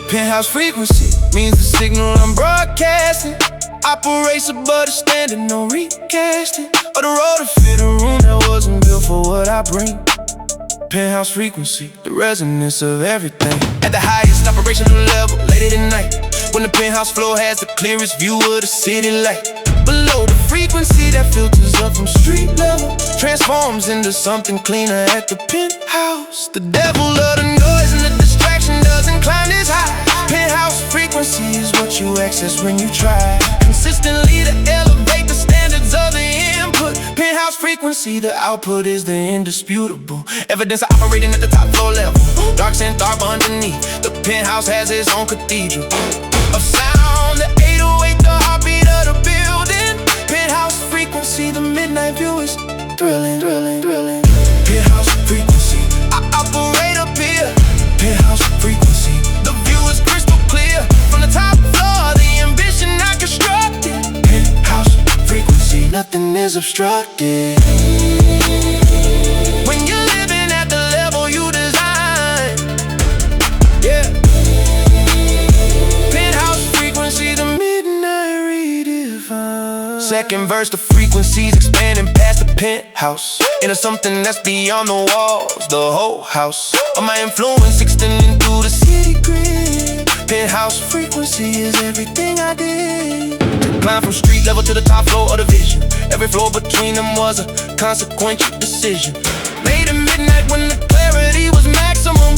Penthouse frequency means the signal I'm broadcasting operates above the standard, no recasting. Or the road to fit a room that wasn't built for what I bring. Penthouse frequency, the resonance of everything. At the highest operational level, late at night, when the penthouse floor has the clearest view of the city light. Below, the frequency that filters up from street level transforms into something cleaner at the penthouse. The devil of the noise and the distraction doesn't climb this high. Penthouse frequency is what you access when you try consistently to elevate the standards of the input. Penthouse frequency, the output is the indisputable evidence of operating at the top floor level. Dark synth arb underneath, the penthouse has its own cathedral of sound. The 808, the heartbeat of the building. Penthouse frequency, the midnight view is thrilling. is obstructed. When you're living at the level you design, yeah. Penthouse frequency, the midnight redefined. Second verse, the frequencies expanding past the penthouse into something that's beyond the walls, the whole house of my influence extending through the city grid. Penthouse frequency is everything I did. Climb from street level to the top floor of the vision. Every floor between them was a consequential decision. Late at midnight when the clarity was maximum.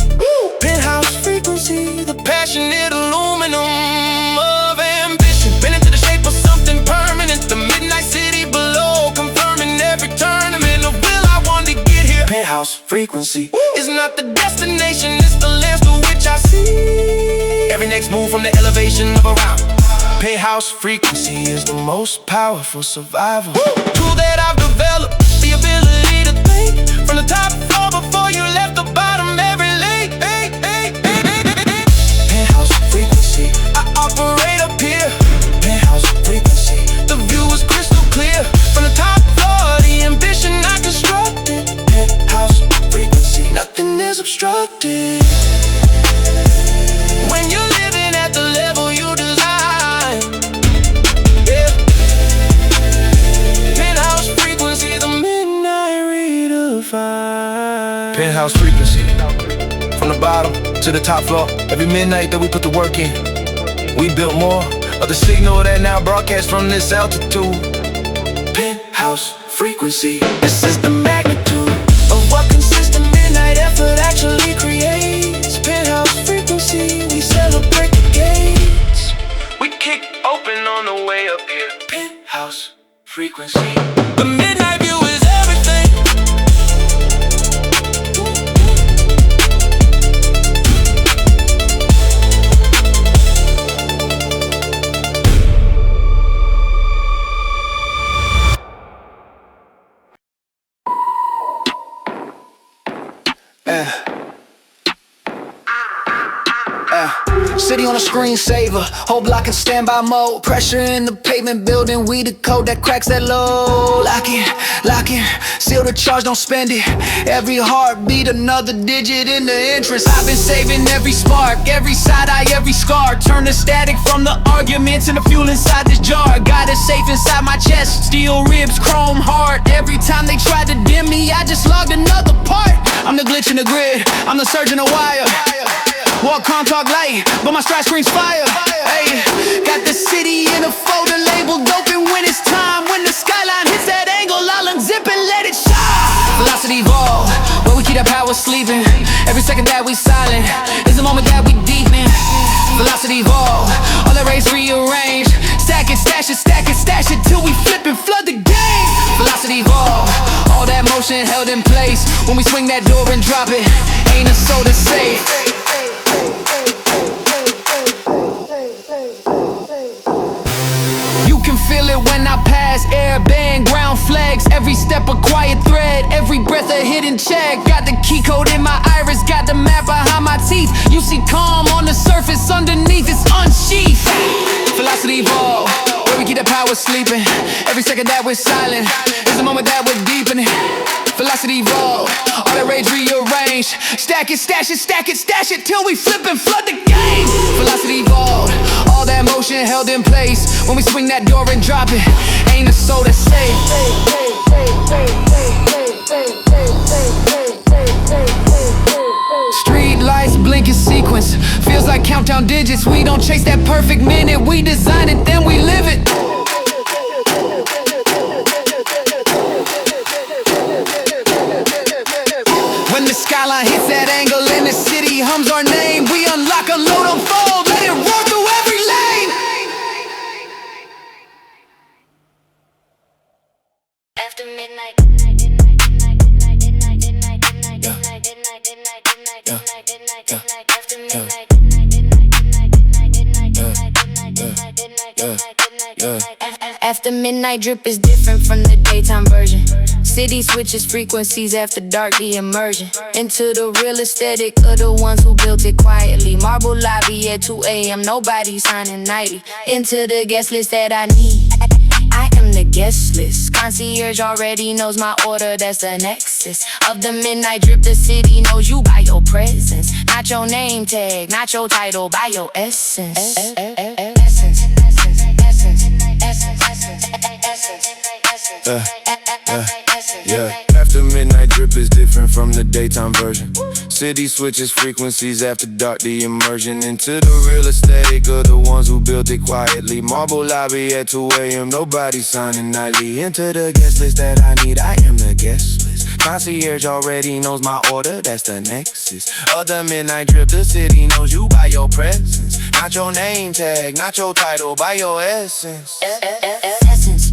Penthouse frequency, the passionate aluminum of ambition. Bent into the shape of something permanent. The midnight city below, confirming every tournament of will I want to get here. Penthouse frequency is not the destination, it's the lens through which I see every next move from the elevation of a round. Penthouse frequency is the most powerful survival tool that I've developed. The ability to think from the top floor before you left the bottom every late. Penthouse frequency, I operate up here. Penthouse frequency, the view is crystal clear. From the top floor, the ambition I constructed. Penthouse frequency, nothing is obstructed. When you're living at the level you design, yeah. Penthouse frequency, the midnight redefined. Penthouse frequency, from the bottom to the top floor. Every midnight that we put the work in, we built more of the signal that now broadcasts from this altitude. Penthouse frequency, this is the magnitude of what consistent midnight effort actually creates. Penthouse frequency, we celebrate the gates we kick open on the way up here. Penthouse frequency, the midnight view is everything. City on a screensaver, whole block in standby mode. Pressure in the pavement building, we the code that cracks that low. Lock in, seal the charge, don't spend it. Every heartbeat, another digit in the entrance. I've been saving every spark, every side eye, every scar. Turn the static from the arguments into fuel inside this jar. Got it safe inside my chest, steel ribs, chrome heart. Every time they tried to dim me, I just logged another part. I'm the glitch in the grid, I'm the surge in the wire. Walk calm, talk light, but my stride screams fire. Hey, got the city in a folder labeled open when it's time. When the skyline hits that angle, I'll unzip and let it shine. Velocity evolve, where we keep that power sleeping. Every second that we silent is the moment that we deepen. Velocity evolve, all the rays rearrange. Stack it, stash it, stack it, stash it till we flip and flood the game. Velocity evolve, all that motion held in place. When we swing that door and drop it, ain't a soul to save. You can feel it when I pass, airband, ground flags. Every step a quiet thread, every breath a hidden check. Got the key code in my iris, got the map behind my teeth. You see calm on the surface, underneath it's unsheathed. Velocity evolve, where we keep the power sleeping. Every second that we're silent is the moment that we're deepening. Velocity evolve, all that rage rearrange. Stack it, stash it, stack it, stash it till we flip and flood the game. Velocity evolve, all that motion held in place. When we swing that door and drop it, ain't a soul to save. Street lights blink in sequence, feels like countdown digits. We don't chase that perfect minute, we design it, then we live it. When the skyline hits that angle and the city hums our name, we unlock, unload, unfold, let it roar through every lane. After midnight. After midnight drip is different from the daytime version. City switches frequencies after dark, the immersion into the real aesthetic of the ones who built it quietly. Marble lobby at 2 a.m. Nobody signing nightly into the guest list that I need. I am the guest list. Concierge already knows my order, that's the nexus of the midnight drip. The city knows you by your presence, not your name tag, not your title, by your essence. Yeah, after midnight drip is different from the daytime version. City switches frequencies after dark, the immersion into the real aesthetic of the ones who built it quietly. Marble lobby at 2 a.m., nobody signing nightly. Enter the guest list that I need, I am the guest list. Concierge already knows my order, that's the nexus of the midnight drip. The city knows you by your presence, not your name tag, not your title, by your essence. Essence.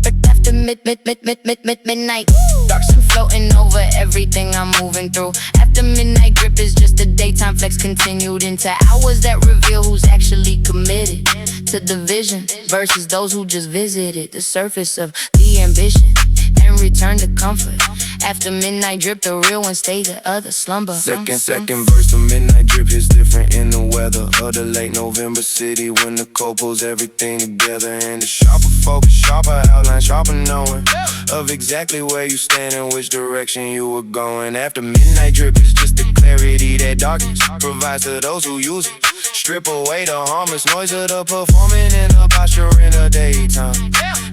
After midnight, dark sun floating over everything I'm moving through. After midnight drip is just a daytime flex continued into hours that reveal who's actually committed to the vision versus those who just visited the surface of the ambition and return to comfort. After midnight drip, the real ones stay, the other slumber. Second verse, the midnight drip is different in the weather of the late November city, when the cold pulls everything together and the sharper focus, sharper outline, sharper knowing of exactly where you stand and which direction you were going. After midnight drip is just the clarity that darkness provides to those who use it. Strip away the harmless noise of the performing and the posture in the daytime.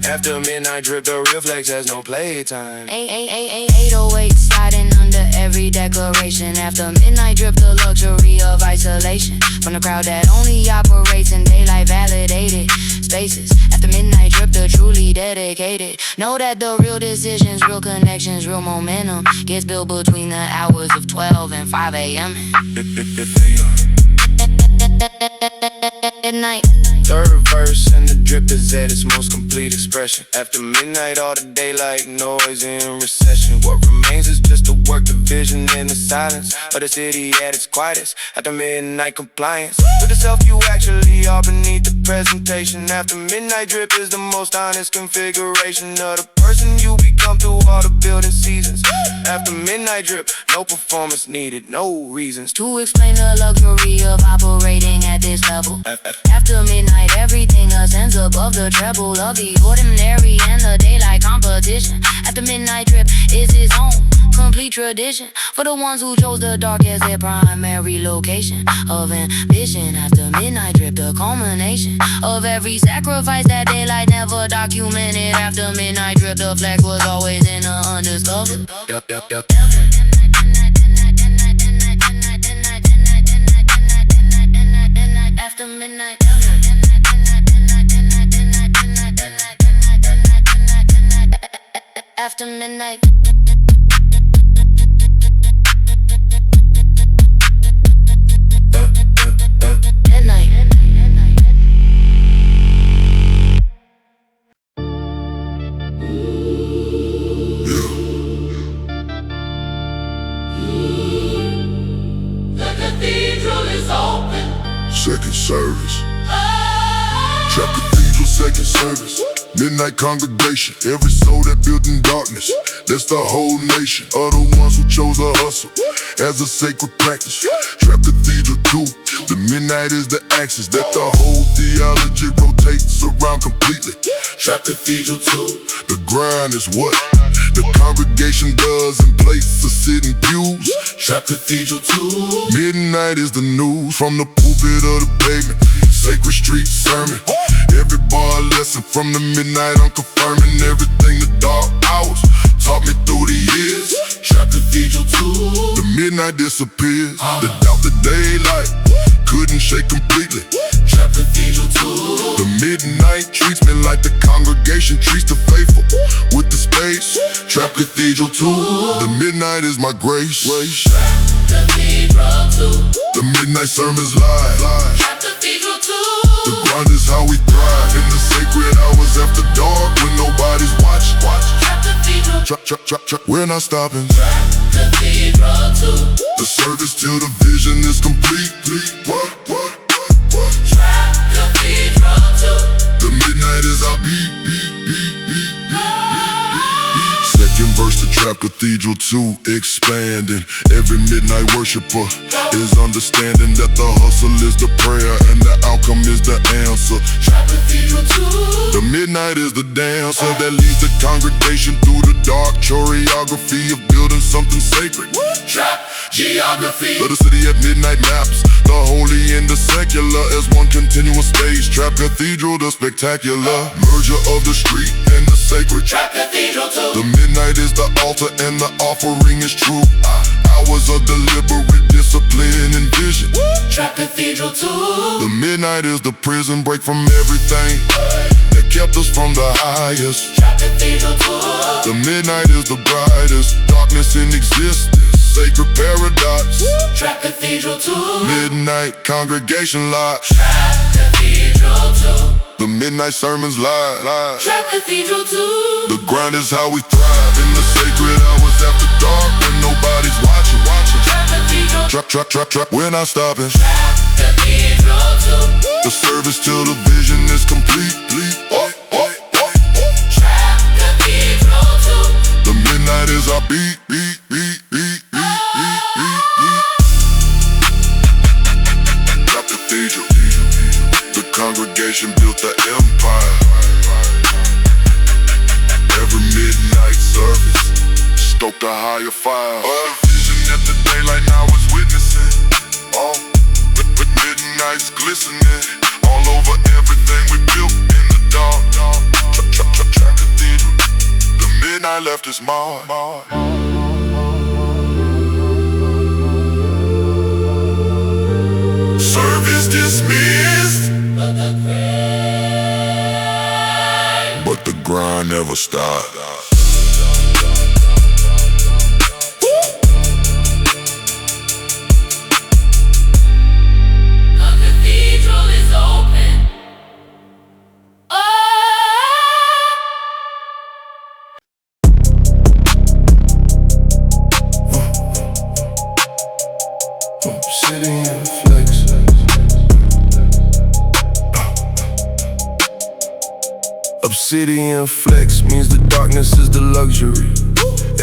After midnight drip, the real flex has no playtime. 808 sliding under every declaration. After midnight drip, the luxury of isolation from the crowd that only operates in daylight validated spaces. After midnight drip, the truly dedicated know that the real decisions, real connections, real momentum gets built between the hours of 12 and 5 a.m. At night. Third verse and the drip is at its most complete expression. After midnight, all the daylight noise in recession. What remains is just the work, the vision, and the silence of the city at its quietest. After midnight compliance with the self you actually are beneath the presentation. After midnight drip is the most honest configuration of the person you become through all the building seasons. After midnight drip, no performance needed, no reasons to explain the luxury of operating at this level. After midnight, everything ascends above the treble of the ordinary and the daylight competition. After midnight drip is its own complete tradition for the ones who chose the dark as their primary location of ambition. After midnight drip, the culmination of every sacrifice that daylight never documented. After midnight drip, the flex was always in the undiscovered. After midnight. After midnight. Second service. Trap Cathedral, second service. Midnight congregation, every soul that built in darkness. That's the whole nation of the ones who chose to hustle as a sacred practice. Trap Cathedral 2, the midnight is the axis that the whole theology rotates around completely. Trap Cathedral 2, the grind is what the congregation does in place of sitting pews. Trap Cathedral 2, midnight is the news from the pulpit of the pavement. Sacred street sermon, every bar a lesson from the midnight. I'm confirming everything the dark hours taught me through the years. Trap Cathedral 2, the midnight disappears. The doubt the daylight couldn't shake completely. Trap Cathedral 2, the midnight treats me like the congregation treats the faithful with the space. Trap Cathedral 2, the midnight is my grace. Trap Cathedral 2, the midnight sermons live. Trap Cathedral 2, the grind is how we thrive in the sacred hours after dark when nobody's watching. Trap Cathedral, Trap, we're not stopping. Trap Cathedral 2, the service till the vision is complete. What? Trap Cathedral 2, the midnight is our beat. Second verse to Trap Cathedral 2, expanding. Every midnight worshiper is understanding that the hustle is the prayer and the outcome is the answer. Trap Cathedral 2, the midnight midnight is the dancer that leads the congregation through the dark choreography of building something sacred. Trap geography. Of the city at midnight maps the holy and the secular as one continuous stage. Trap Cathedral, the spectacular merger of the street and the sacred. Trap Cathedral 2. The midnight is the altar and the offering is true. Hours of deliberate discipline and vision. Trap Cathedral 2. The midnight is the prison break from everything that kept us from the highest. Trap Cathedral 2. The midnight is the brightest darkness in existence. Sacred paradox. Trap Cathedral 2. Midnight congregation lodge. Trap Cathedral 2. The midnight sermons live. Trap Cathedral 2. The grind is how we thrive in the sacred hours after dark when nobody's watching. Trap Cathedral. Trap, we're not stopping. Trap Cathedral 2. The service till the vision is complete. Trap Cathedral 2. The midnight is our beat. Trap Cathedral. The congregation built the empire. Every midnight service stoked a higher fire. A vision that the daylight now is witnessing. With midnights glistening all over everything we built in the dark. Trap Cathedral. The midnight left its mark. Service dismissed, but the grind never stopped. Obsidian flex. Obsidian flex means the darkness is the luxury.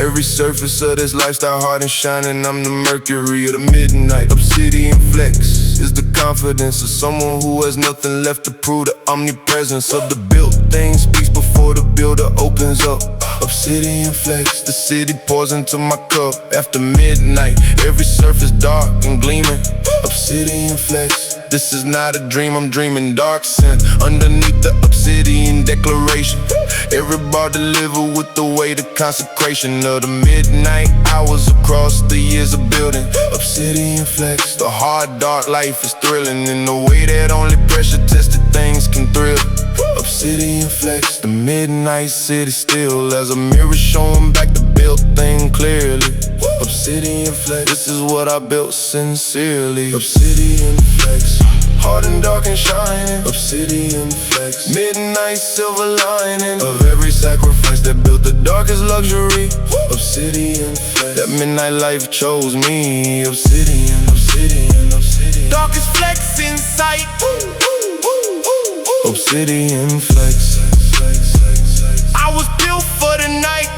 Every surface of this lifestyle hard and shining, I'm the mercury of the midnight. Obsidian flex is the confidence of someone who has nothing left to prove. The omnipresence of the built thing speaks before the builder opens up. Obsidian flex, the city pours into my cup. After midnight, every surface dark and gleaming. Obsidian flex, this is not a dream, I'm dreaming dark sin. Underneath the obsidian declaration, every bar delivered with the weight of consecration of the midnight hours across the years of building. Obsidian flex, the hard dark life is thrilling in the way that only pressure tested things can thrill. Obsidian flex, the midnight city still as a mirror showing back the built thing clearly. Obsidian flex, this is what I built sincerely. Obsidian flex, hard and dark and shining. Obsidian flex, midnight silver lining of every sacrifice that built the darkest luxury. Obsidian flex, that midnight life chose me. Obsidian, obsidian, obsidian. Darkest flex in sight. Obsidian flex. I was built for the night.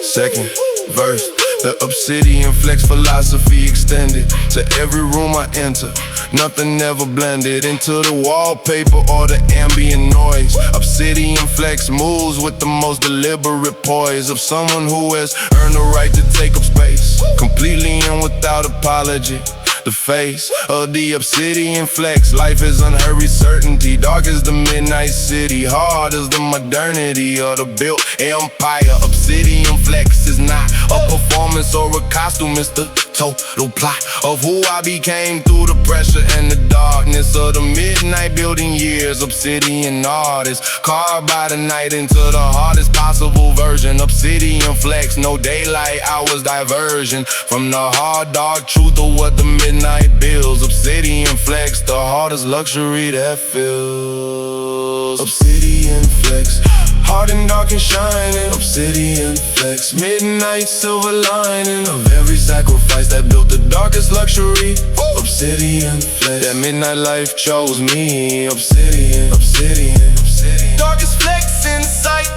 Second verse. The obsidian flex philosophy extended to every room I enter. Nothing ever blended into the wallpaper or the ambient noise. Obsidian flex moves with the most deliberate poise of someone who has earned the right to take up space, completely and without apology. The face of the obsidian flex, life is unhurried certainty. Dark as the midnight city, hard as the modernity of the built empire. Obsidian flex is not a performance or a costume, it's the total plot of who I became through the pressure and the darkness of the midnight building years. Obsidian artist, carved by the night into the hardest possible version. Obsidian flex, no daylight hours diversion from the hard dark truth of what the midnight builds. Obsidian flex, the hardest luxury that fills. Obsidian flex, hard and dark and shining. Obsidian flex, midnight silver lining of every sacrifice that built the darkest luxury. Obsidian flex, that midnight life chose me. Obsidian, obsidian, obsidian. Darkest flex in sight.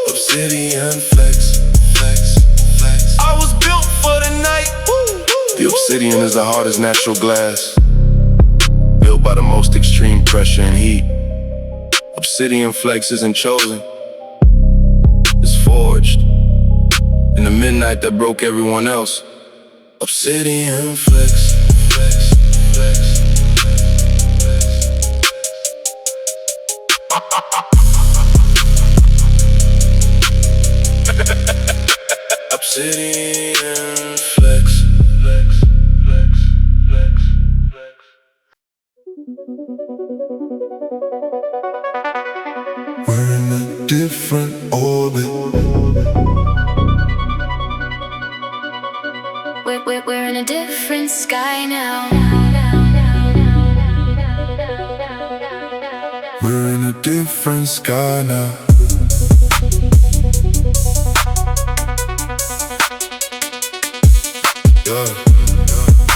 Obsidian flex, flex, flex. I was built for the night. The obsidian is the hardest natural glass, built by the most extreme pressure and heat. Obsidian flex isn't chosen, it's forged in the midnight that broke everyone else. Obsidian flex, flex, flex. Obsidian flex, flex, flex, flex, flex. We're in a different orbit. We're in a different sky now. We're in a different sky now. Yeah.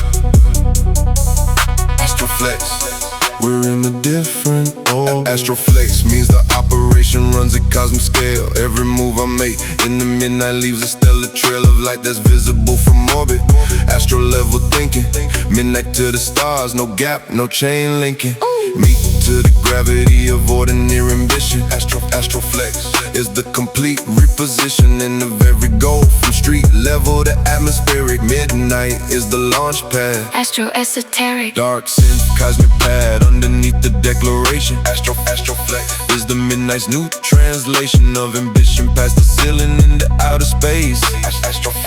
Astroflex. We're in a different orbit. Astroflex means the operation runs at cosmic scale. Every move I make in the midnight leaves a stellar trail of light that's visible from orbit. Astro level thinking, midnight to the stars, no gap, no chain linking. Meet to the gravity of ordinary ambition. Astroflex is the complete repositioning of every goal, from street level to atmospheric. Midnight is the launch pad. Astro esoteric. Dark synth, cosmic pad underneath the declaration. Astroflex is the midnight's new translation of ambition past the ceiling into outer space.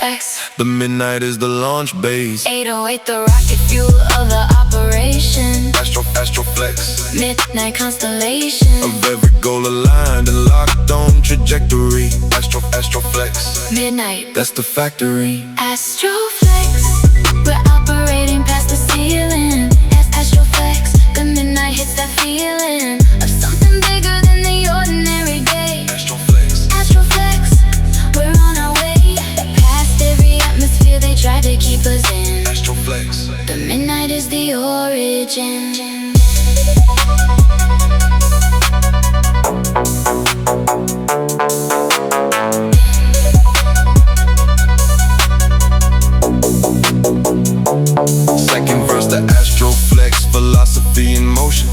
X. The midnight is the launch base. 808, the rocket fuel of the operation. Astroflex Midnight constellation. of every goal aligned and locked on trajectory. Astroflex, Midnight. that's the factory. Astroflex. We're operating past the ceiling. Astroflex. The midnight hits that feeling of something bigger than the ordinary day. Astroflex, We're on our way past every atmosphere they tried to keep us in. Astroflex. The midnight is the origin. Second verse, the Astroflex philosophy in motion.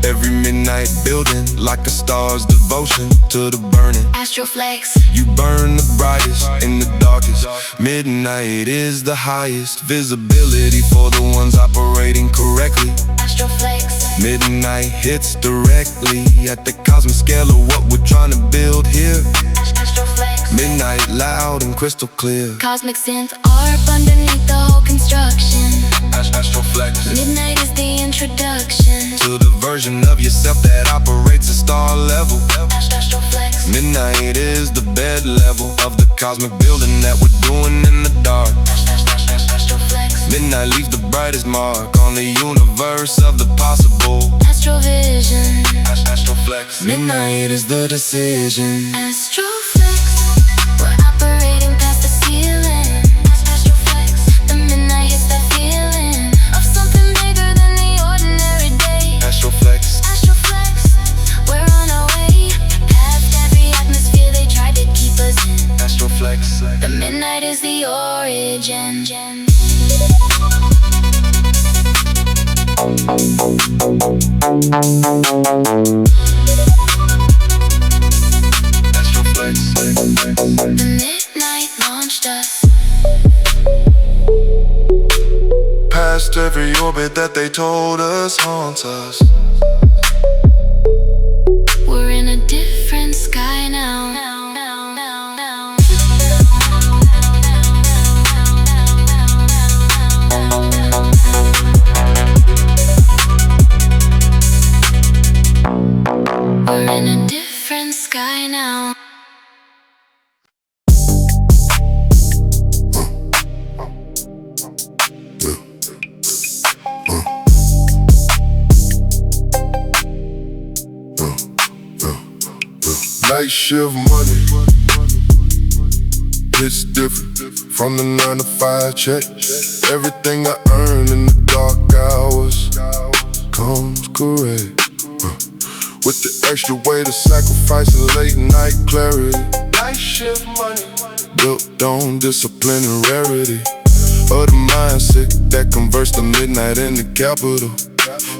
Every midnight building like a star's devotion to the burning. Astroflex. You burn the brightest in the darkest. Midnight is the highest visibility for the ones operating correctly. Astroflex. Midnight hits directly at the cosmic scale of what we're trying to build here. Astroflex. Midnight loud and crystal clear. Cosmic synth ARP underneath the whole construction. Astroflex Midnight is the introduction. to the version of yourself that operates at star level. Astroflex. Midnight is the bed level of the cosmic building that we're doing in the dark. Astroflex. Midnight leaves the brightest mark on the universe of the possible. Astrovision. Astroflex. Midnight is the decision. Astroflex. We're operating past the ceiling. Astroflex. The midnight hits that feeling of something bigger than the ordinary day. Astroflex. We're on our way past every atmosphere they tried to keep us in. Astroflex. The midnight is the origin. The midnight launched us. Past every orbit that they told us haunts us. We're in a different sky now. We're in a different sky now. Night shift money, it's different from the 9 to 5 check. Everything I earn in the dark hours comes correct. With the extra weight of sacrifice and late night clarity. Night shift money, built on discipline and rarity of the mindset that converts the midnight into capital.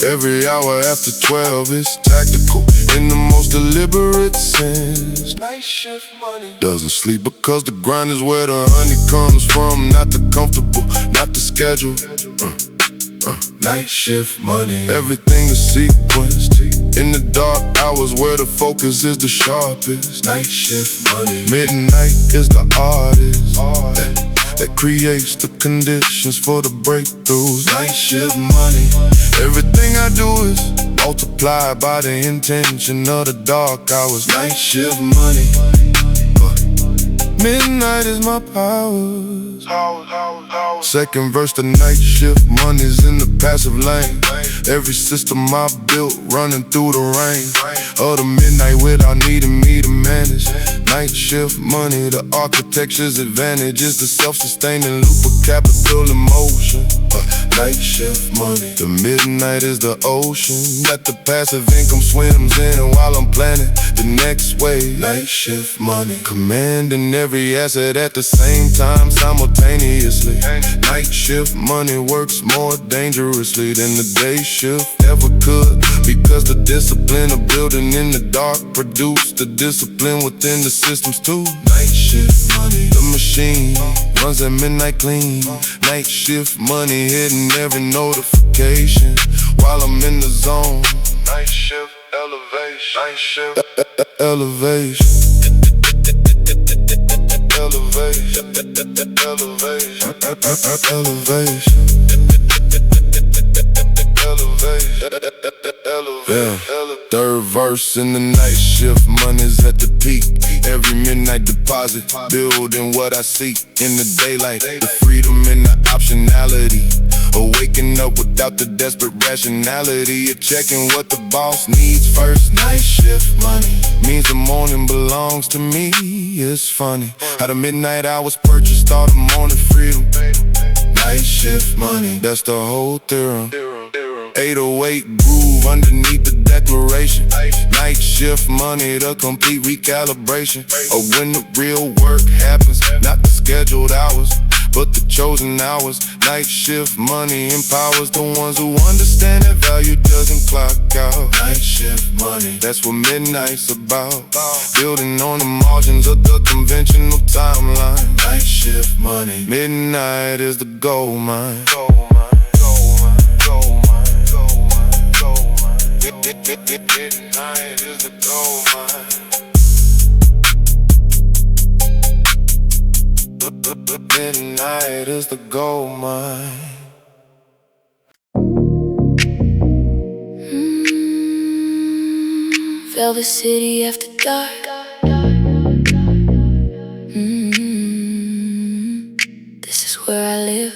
Every hour after 12 is tactical in the most deliberate sense. Night shift money doesn't sleep because the grind is where the honey comes from, not the comfortable, not the schedule. Night shift money, everything is sequenced in the dark hours where the focus is the sharpest. Night shift money, midnight is the artist that creates the conditions for the breakthroughs. Night shift money, everything I do is multiplied by the intention of the dark hours. Night shift money, midnight is my powers. Second verse, the night shift money's in the passive lane. Every system I built running through the rain of the midnight without needing me to manage. Night shift money, the architecture's advantage is the self-sustaining loop of capital in motion. Night shift money, the midnight is the ocean that the passive income swims in while I'm planning the next wave. Night shift money, commanding every asset at the same time simultaneously. Night shift money works more dangerously than the day shift ever could, because the discipline of building in the dark produced the discipline within the systems too. Night shift money, the machine runs at midnight clean. Night shift money hitting every notification while I'm in the zone. Night shift elevation, night shift elevation, elevation, elevation, elevation. Yeah. Third verse in the night shift, money's at the peak. Every midnight deposit, building what I seek in the daylight. The freedom and the optionality of waking up without the desperate rationality of checking what the boss needs first. Night shift money means the morning belongs to me. It's funny how the midnight hours purchased all the morning freedom. Night shift money, that's the whole theorem. 808 groove underneath the declaration. Night shift money, the complete recalibration of when the real work happens, not the scheduled hours, but the chosen hours. Night shift money empowers the ones who understand that value doesn't clock out. Night shift money, that's what midnight's about, building on the margins of the conventional timeline. Night shift money, midnight is the gold mine. Midnight is the gold mine. Midnight is the gold mine. Velvet City after dark. This is where I live.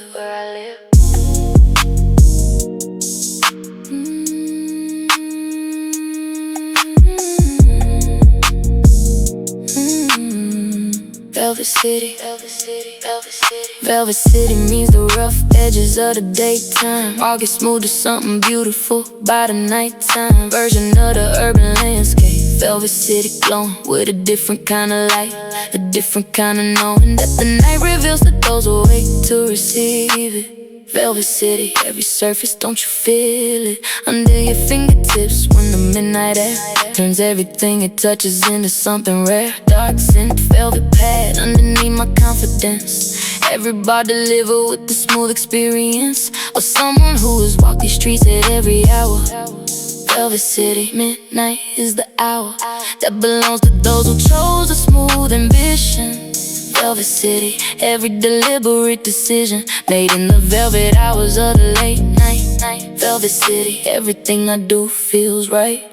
Velvet City, Velvet City, Velvet City. Velvet City means the rough edges of the daytime all get smooth to something beautiful by the nighttime. Version of the urban landscape. Velvet City glowing with a different kind of light, a different kind of knowing that the night reveals to those who wait to receive it. Velvet City, every surface, don't you feel it under your fingertips when the midnight air turns everything it touches into something rare. Dark scent, velvet pad underneath my confidence. Everybody deliver with the smooth experience of someone who has walked these streets at every hour. Velvet City, midnight is the hour that belongs to those who chose a smooth ambition. Velvet City, every deliberate decision made in the velvet hours of the late night. Velvet City, everything I do feels right.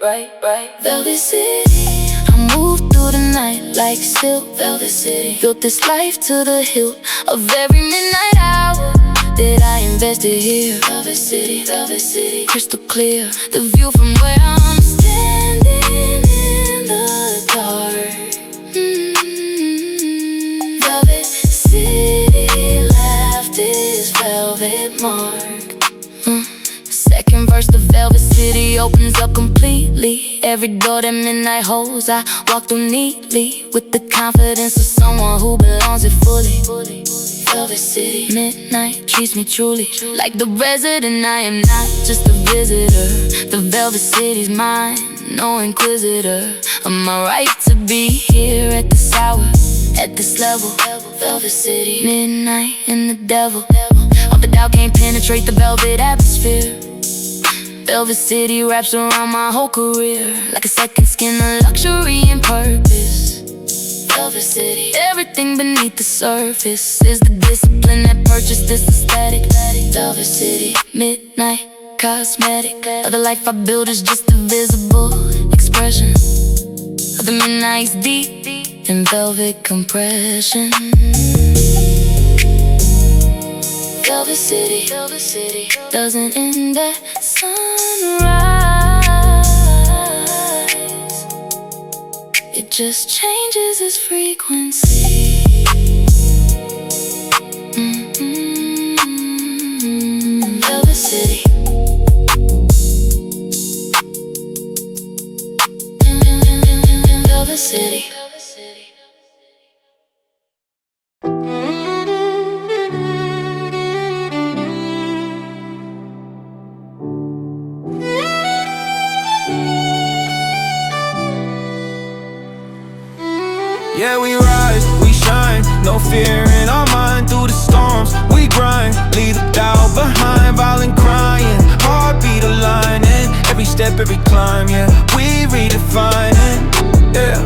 Velvet City, I move through the night like silk. Velvet City, built this life to the hilt of every midnight hour that I invested here. Velvet City, Velvet City, crystal clear, the view from where I'm standing in the dark. Velvet City left this velvet mark. Second verse, the Velvet City opens up completely. Every door that midnight holds, I walk through neatly, with the confidence of someone who belongs it fully. Velvet City, midnight treats me truly like the resident. I am not just a visitor. The Velvet City's mine, no inquisitor. Am I right to be here at this hour, at this level? Velvet City, midnight and the devil. All the doubt can't penetrate the velvet atmosphere. Velvet City wraps around my whole career, like a second skin of luxury and purpose. Velvet City, everything beneath the surface is the discipline that purchased this aesthetic. Velvet City, midnight, cosmetic of the life I build is just a visible expression of the midnight's deep and velvet compression. Velvet City, Velvet City doesn't end at sunrise. It just changes its frequency. Velvet City. Velvet City. Yeah, we rise, we shine, no fear in our mind. Through the storms, we grind, leave the doubt behind. Violent crying, heartbeat aligning. Every step, every climb, yeah, we redefining, yeah.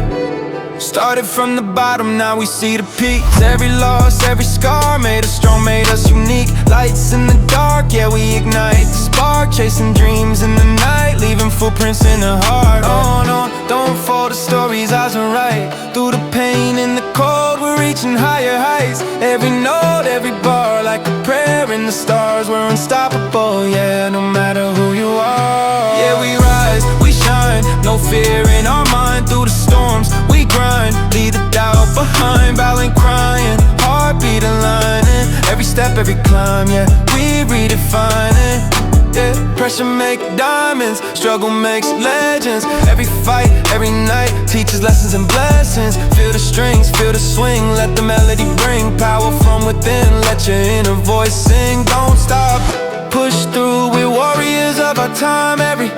Started from the bottom, now we see the peaks. Every loss, every scar made us strong, made us unique. Lights in the dark, yeah, we ignite the spark. Chasing dreams in the night, leaving footprints in the heart. On, don't fall, the story's ours and right. Through the pain and the cold, we're reaching higher heights. Every note, every bar, like a prayer in the stars. We're unstoppable, yeah, no matter who you are. Yeah, we rise, we shine, no fear in our mind. Through the storms, we grind, leave the doubt behind. Violent crying, heartbeat aligning. Every step, every climb, yeah, we redefine it, yeah. Pressure make diamonds, struggle makes legends. Every fight, every night teaches lessons and blessings. Feel the strings, feel the swing, let the melody bring power from within. Let your inner voice sing, don't stop, push through. We're warriors of our time. Every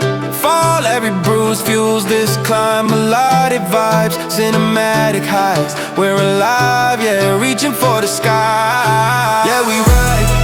fall, every bruise fuels this climb. Melodic vibes, cinematic highs. We're alive, yeah, reaching for the sky. Yeah, we ride,